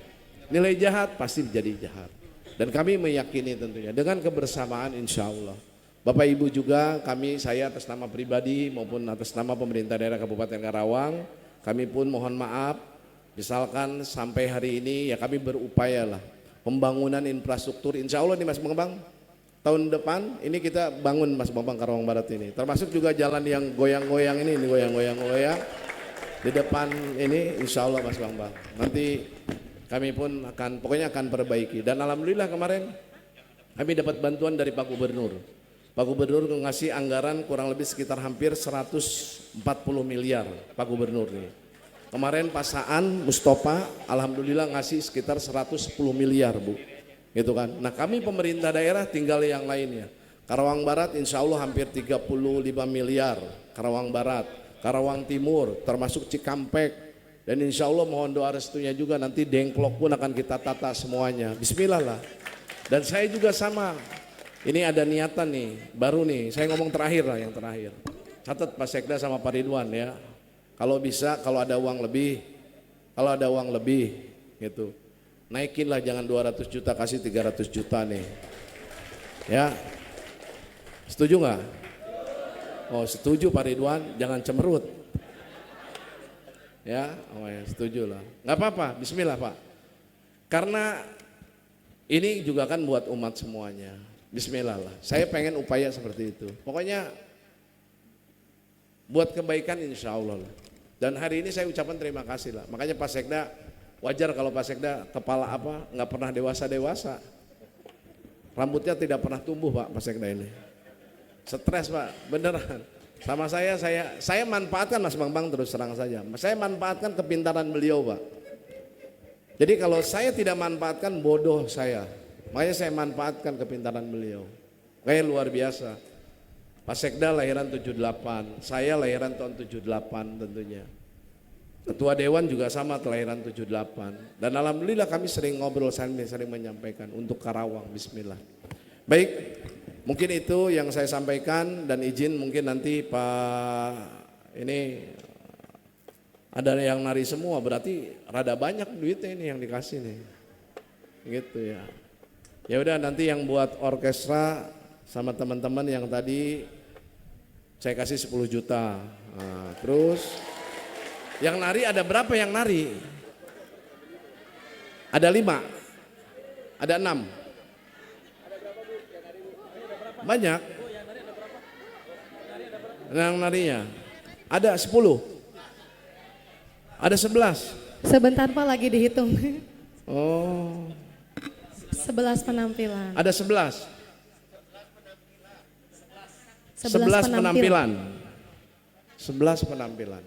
nilai jahat pasti jadi jahat. Dan kami meyakini tentunya dengan kebersamaan insya Allah. Bapak Ibu juga saya atas nama pribadi maupun atas nama pemerintah daerah Kabupaten Karawang, kami pun mohon maaf, misalkan sampai hari ini ya kami berupaya lah pembangunan infrastruktur insya Allah nih Mas Bambang, tahun depan ini kita bangun Mas Bambang Karawang Barat ini, termasuk juga jalan yang goyang-goyang ini goyang-goyang di depan ini insya Allah Mas Bambang. Nanti kami pun pokoknya akan perbaiki dan alhamdulillah kemarin kami dapat bantuan dari Pak Gubernur. Pak Gubernur ngasih anggaran kurang lebih sekitar hampir 140 miliar Pak Gubernur nih. Kemarin Pak Saan Mustafa alhamdulillah ngasih sekitar 110 miliar Bu. Gitu kan. Nah kami pemerintah daerah tinggal yang lainnya. Karawang Barat insya Allah hampir 35 miliar. Karawang Barat, Karawang Timur termasuk Cikampek. Dan insya Allah mohon doa restunya juga nanti Dengklok pun akan kita tata semuanya. Bismillah lah. Dan saya juga sama. Ini ada niatan nih, baru nih, saya ngomong terakhir lah yang terakhir. Catat Pak Sekda sama Pak Ridwan ya. Kalau bisa, kalau ada uang lebih gitu. Naikin lah jangan 200 juta, kasih 300 juta nih. Ya. Setuju nggak? Oh setuju Pak Ridwan, jangan cemerut. Ya, oh ya setuju lah. Nggak apa-apa, bismillah Pak. Karena ini juga kan buat umat semuanya. Bismillah lah, saya pengen upaya seperti itu. Pokoknya buat kebaikan insya Allah lah. Dan hari ini saya ucapkan terima kasih lah. Makanya Pak Sekda, wajar kalau Pak Sekda kepala nggak pernah dewasa-dewasa. Rambutnya tidak pernah tumbuh Pak Sekda ini. Stres Pak, beneran. Sama saya manfaatkan Mas Bambang terus terang saja. Saya manfaatkan kepintaran beliau Pak. Jadi kalau saya tidak manfaatkan bodoh saya. Makanya saya manfaatkan kepintaran beliau. Kayak luar biasa. Pak Sekda lahiran 78, saya lahiran tahun 78 tentunya. Ketua Dewan juga sama kelahiran 78. Dan alhamdulillah kami sering ngobrol, sering menyampaikan untuk Karawang, bismillah. Baik, mungkin itu yang saya sampaikan dan izin mungkin nanti Pak ini ada yang nari semua, berarti rada banyak duitnya ini yang dikasih nih. Gitu ya. Ya udah nanti yang buat orkestra sama teman-teman yang tadi saya kasih 10 juta. Nah, terus yang nari ada berapa yang nari? Ada 5, ada 6. Banyak. Yang narinya ada 10. Ada 11. Sebentar Pak lagi dihitung. Oh. 11 penampilan. Ada 11. 11 penampilan. 11 penampilan.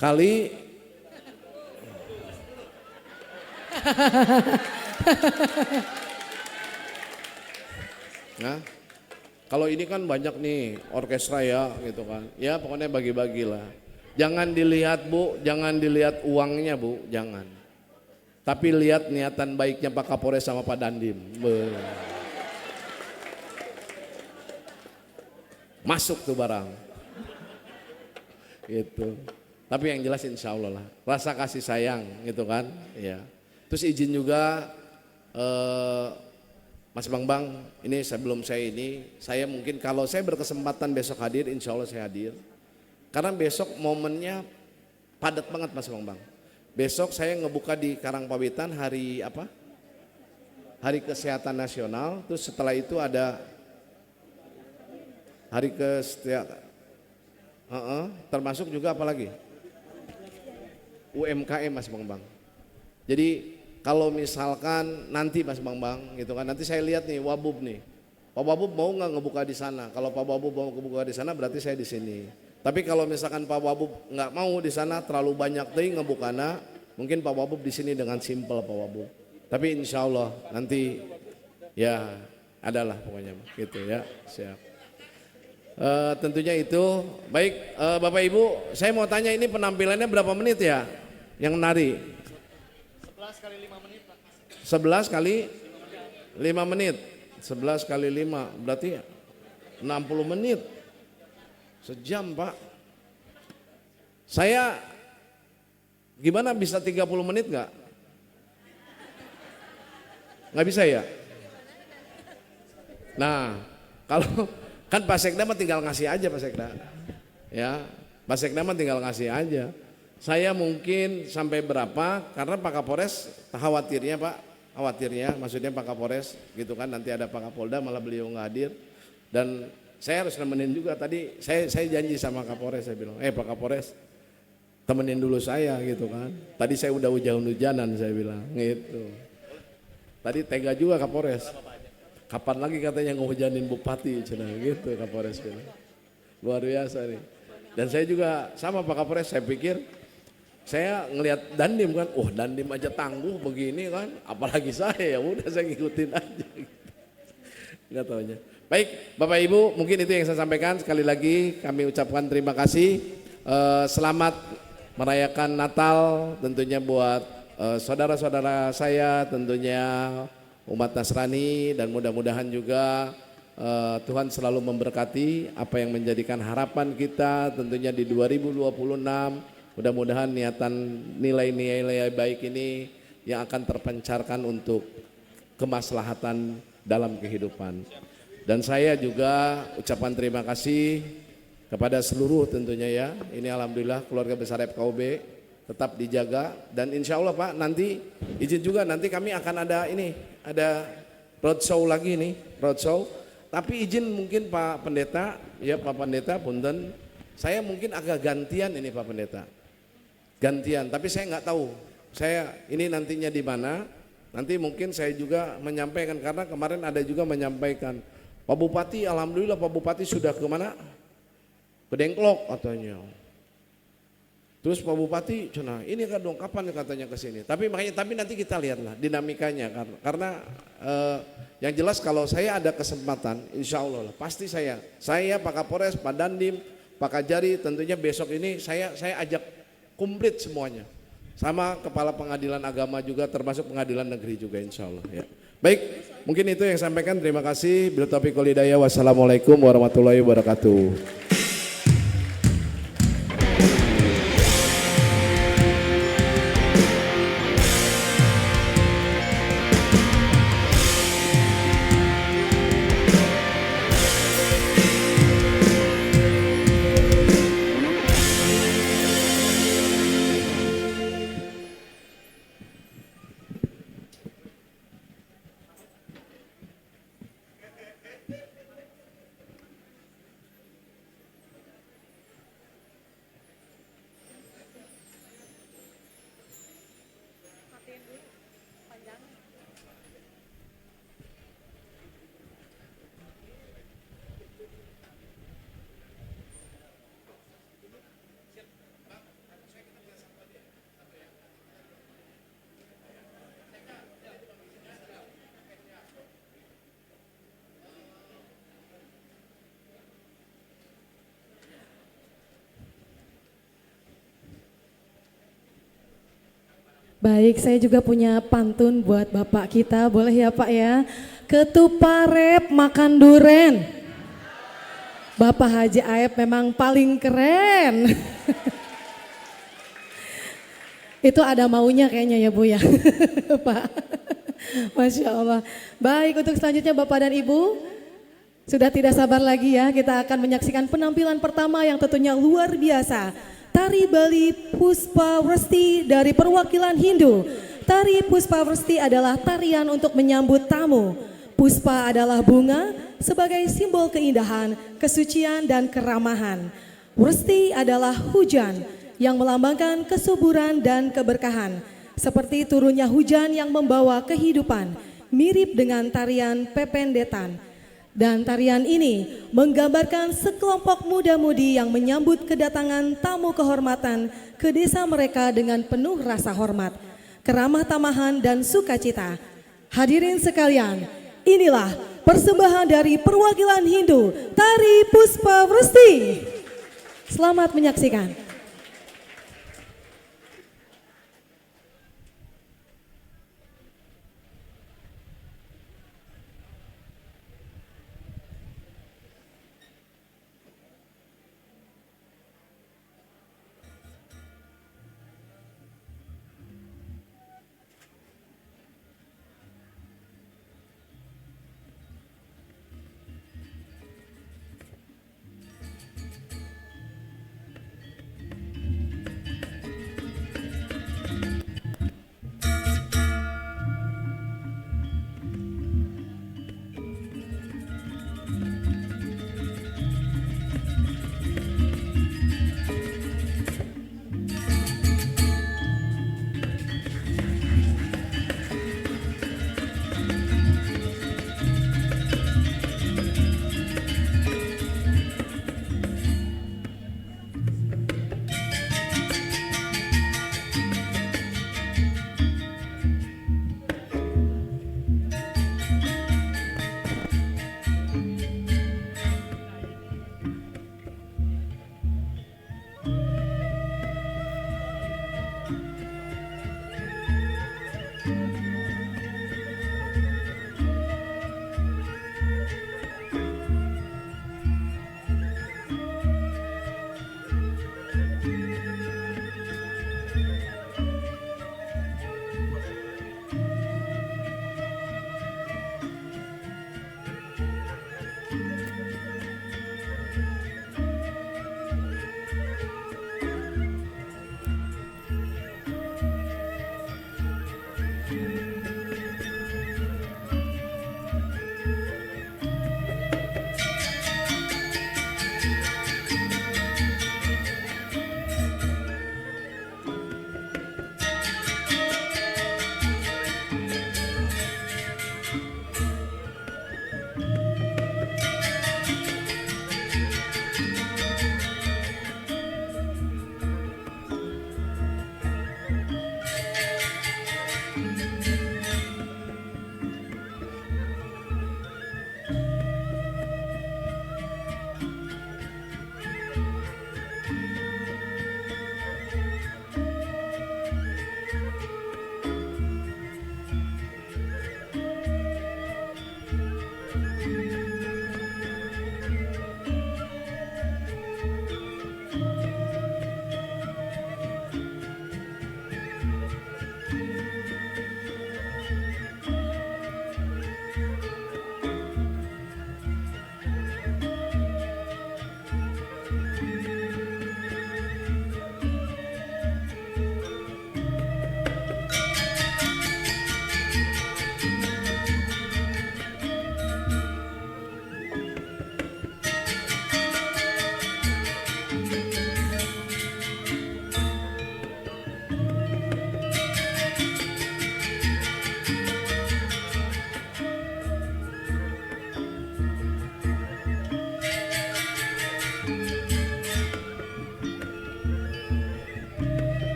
Kali nah, kalau ini kan banyak nih orkestra ya gitu kan. Ya pokoknya bagi-bagilah. Jangan dilihat Bu, jangan dilihat uangnya Bu, jangan. Tapi lihat niatan baiknya Pak Kapolres sama Pak Dandim. Masuk tuh barang. Gitu. Tapi yang jelas insya Allah lah. Rasa kasih sayang gitu kan. Ya. Terus izin juga Mas Bambang, ini sebelum saya mungkin kalau saya berkesempatan besok hadir, insya Allah saya hadir. Karena besok momennya padat banget Mas Bambang. Besok saya ngebuka di Karangpawitan hari apa? Hari Kesehatan Nasional. Terus setelah itu ada hari termasuk juga apa lagi? UMKM Mas Bambang. Jadi kalau misalkan nanti Mas Bambang gitu kan, nanti saya lihat nih Wabub nih, Pak Wabub mau nggak ngebuka di sana? Kalau Pak Wabub mau ngebuka di sana berarti saya di sini. Tapi kalau misalkan Pak Wabub nggak mau di sana terlalu banyak deh ngebukana, mungkin Pak Wabub di sini dengan simpel Pak Wabub. Tapi insya Allah nanti ya adalah pokoknya gitu ya, siap. Tentunya itu baik. Bapak Ibu, saya mau tanya ini penampilannya berapa menit ya yang nari? 11 kali 5 menit Pak. 11 kali 5 menit. 11 kali 5 berarti 60 menit. Sejam Pak. Saya gimana bisa 30 menit enggak? Enggak bisa ya? Nah, kalau kan Pak Sekda mah tinggal ngasih aja Pak Sekda. Ya, Pak Sekda mah tinggal ngasih aja. Saya mungkin sampai berapa karena Pak Kapolres khawatirnya Pak, khawatirnya maksudnya Pak Kapolres gitu kan, nanti ada Pak Kapolda malah beliau nggak hadir dan saya harus nemenin juga. Tadi saya janji sama Kapolres, saya bilang Pak Kapolres temenin dulu saya gitu kan, tadi saya udah hujan-hujanan saya bilang gitu. Tadi tega juga Kapolres, kapan lagi katanya ngehujanin Bupati cina gitu Kapolres bilang. Luar biasa nih. Dan saya juga sama Pak Kapolres, saya pikir saya ngelihat Dandim kan, Dandim aja tangguh begini kan, apalagi saya, ya udah saya ngikutin aja gitu. Nggak taunya. Baik Bapak Ibu, mungkin itu yang saya sampaikan. Sekali lagi kami ucapkan terima kasih. Selamat merayakan Natal tentunya buat saudara-saudara saya, tentunya umat Nasrani, dan mudah-mudahan juga Tuhan selalu memberkati apa yang menjadikan harapan kita tentunya di 2026. Mudah-mudahan niatan nilai-nilai baik ini yang akan terpancarkan untuk kemaslahatan dalam kehidupan. Dan saya juga ucapan terima kasih kepada seluruh tentunya ya. Ini alhamdulillah keluarga besar FKUB tetap dijaga, dan insya Allah Pak nanti izin juga nanti kami akan ada roadshow lagi nih, roadshow. Tapi izin mungkin Pak Pendeta, ya Pak Pendeta punten, saya mungkin agak gantian ini Pak Pendeta. Gantian, tapi saya nggak tahu saya ini nantinya di mana. Nanti mungkin saya juga menyampaikan, karena kemarin ada juga menyampaikan Pak Bupati, alhamdulillah Pak Bupati sudah ke mana? Ke Dengklok katanya. Terus Pak Bupati, cina ini kan dong kapan katanya ke sini. Tapi nanti kita lihatlah dinamikanya, karena yang jelas kalau saya ada kesempatan, insya Allah lah, pasti saya Pak Kapolres, Pak Dandim, Pak Kajari, tentunya besok ini saya ajak komplit semuanya. Sama Kepala Pengadilan Agama juga, termasuk Pengadilan Negeri juga insya Allah ya. Baik, mungkin itu yang sampaikan. Terima kasih. Bila taufiq wal hidayah. Wassalamualaikum warahmatullahi wabarakatuh. Baik, saya juga punya pantun buat Bapak kita, boleh ya Pak ya? Ketuparep makan duren. Bapak Haji Aep memang paling keren. Itu ada maunya kayaknya ya Bu ya, Pak. Masya Allah. Baik, untuk selanjutnya Bapak dan Ibu, sudah tidak sabar lagi ya, kita akan menyaksikan penampilan pertama yang tentunya luar biasa. Tari Bali Puspa Vresti dari perwakilan Hindu. Tari Puspa Vresti adalah tarian untuk menyambut tamu. Puspa adalah bunga sebagai simbol keindahan, kesucian dan keramahan. Vresti adalah hujan yang melambangkan kesuburan dan keberkahan. seperti turunnya hujan yang membawa kehidupan, mirip dengan tarian pependetan. Dan tarian ini menggambarkan sekelompok muda-mudi yang menyambut kedatangan tamu kehormatan ke desa mereka dengan penuh rasa hormat, keramah tamahan dan sukacita. Hadirin sekalian, inilah persembahan dari perwakilan Hindu, Tari Puspa Vresti. Selamat menyaksikan.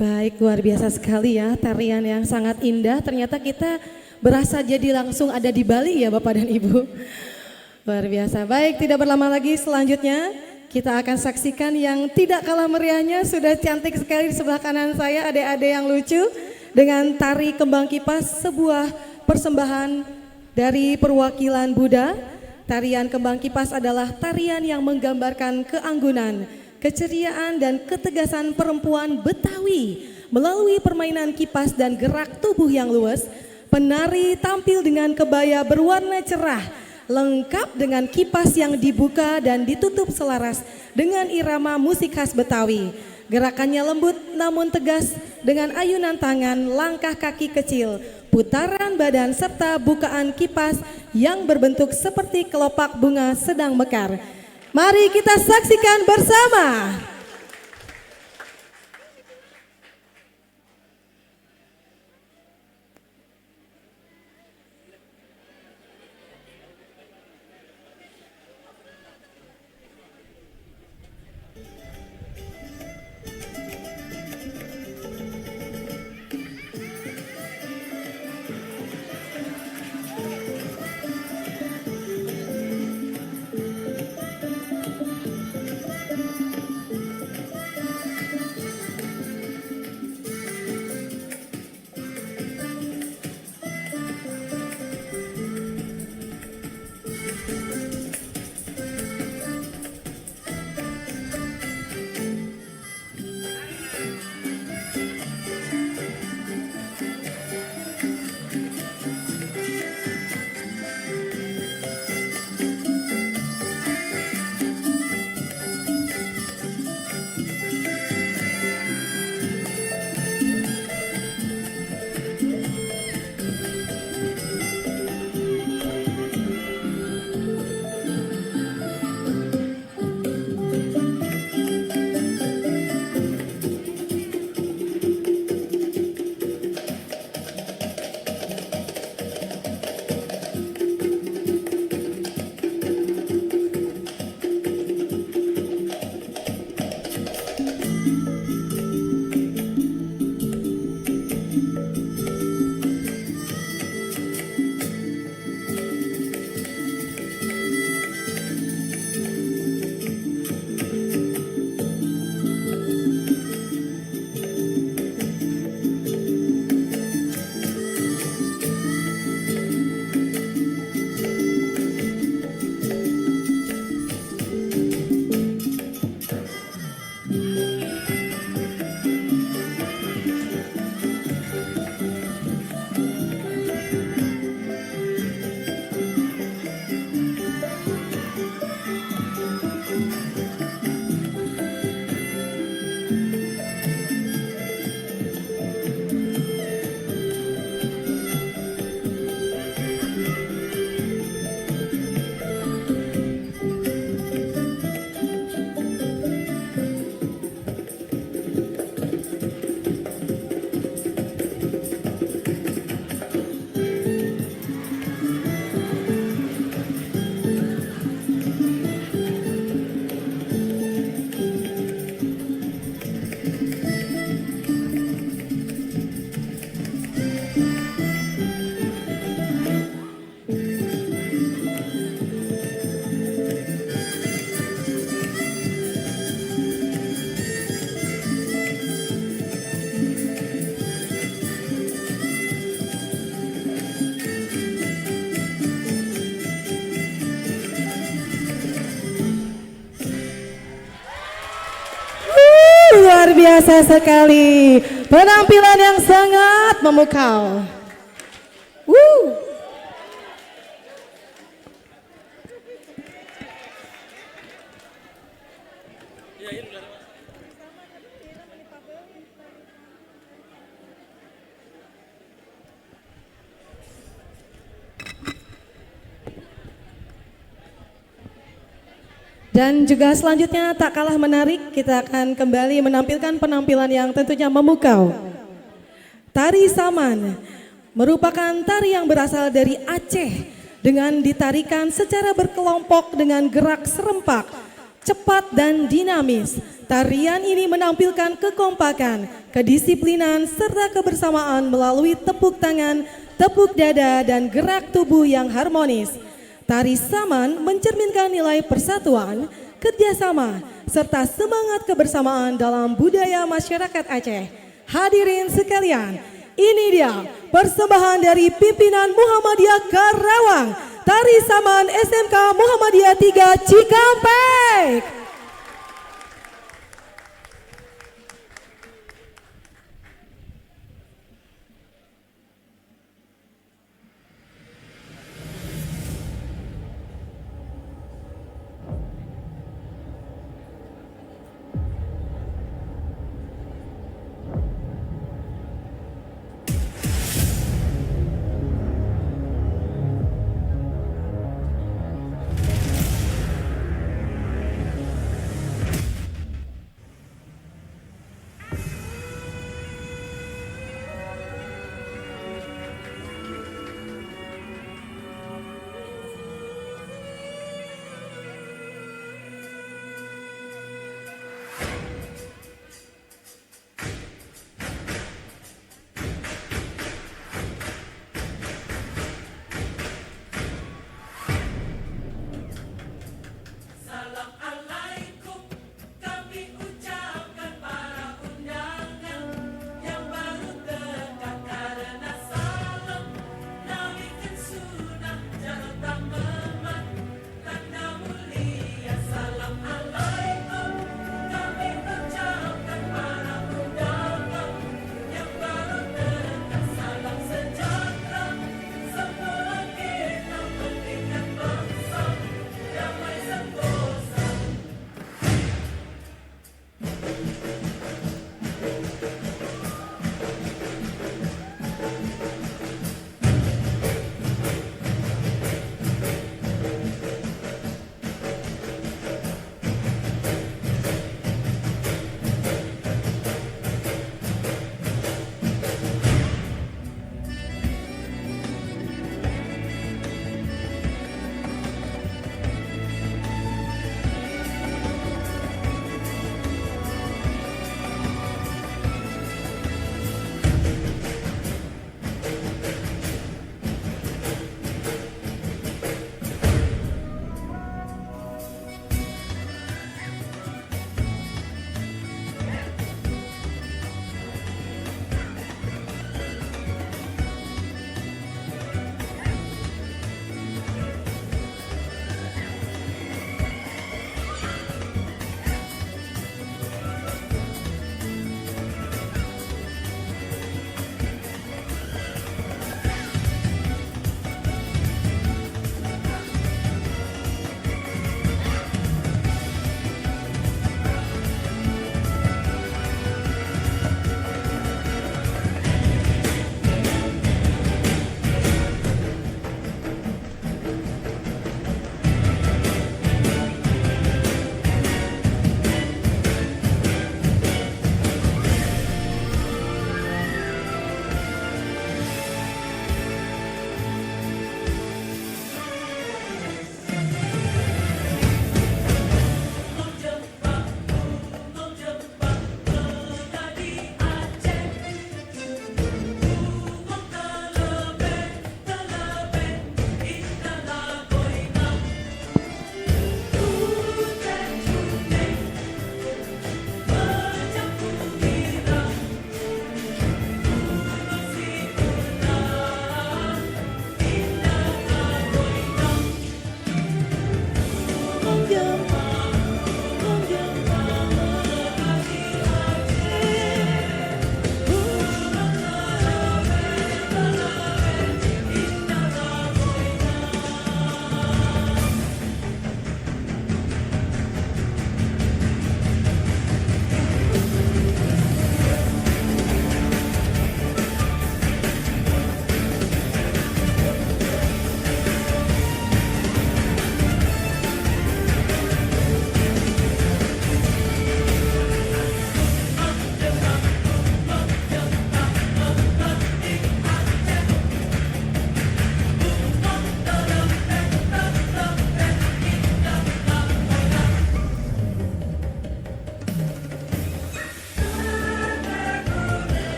Baik, luar biasa sekali ya, tarian yang sangat indah. Ternyata kita berasa jadi langsung ada di Bali ya Bapak dan Ibu. Luar biasa. Baik, tidak berlama lagi, selanjutnya kita akan saksikan yang tidak kalah meriahnya. Sudah cantik sekali di sebelah kanan saya, adik-adik yang lucu dengan tari kembang kipas, sebuah persembahan dari perwakilan Buddha. Tarian kembang kipas adalah tarian yang menggambarkan keanggunan, keceriaan dan ketegasan perempuan Betawi. Melalui permainan kipas dan gerak tubuh yang luas, penari tampil dengan kebaya berwarna cerah, lengkap dengan kipas yang dibuka dan ditutup selaras dengan irama musik khas Betawi. Gerakannya lembut namun tegas dengan ayunan tangan, langkah kaki kecil, putaran badan serta bukaan kipas yang berbentuk seperti kelopak bunga sedang mekar. Mari kita saksikan bersama. Luar biasa sekali, penampilan yang sangat memukau. Dan juga selanjutnya tak kalah menarik, kita akan kembali menampilkan penampilan yang tentunya memukau. Tari Saman merupakan tari yang berasal dari Aceh dengan ditarikan secara berkelompok dengan gerak serempak, cepat dan dinamis. Tarian ini menampilkan kekompakan, kedisiplinan, serta kebersamaan melalui tepuk tangan, tepuk dada, dan gerak tubuh yang harmonis. Tari Saman mencerminkan nilai persatuan, kerjasama, serta semangat kebersamaan dalam budaya masyarakat Aceh. Hadirin sekalian, ini dia persembahan dari pimpinan Muhammadiyah Karawang, Tari Saman SMK Muhammadiyah 3 Cikampek.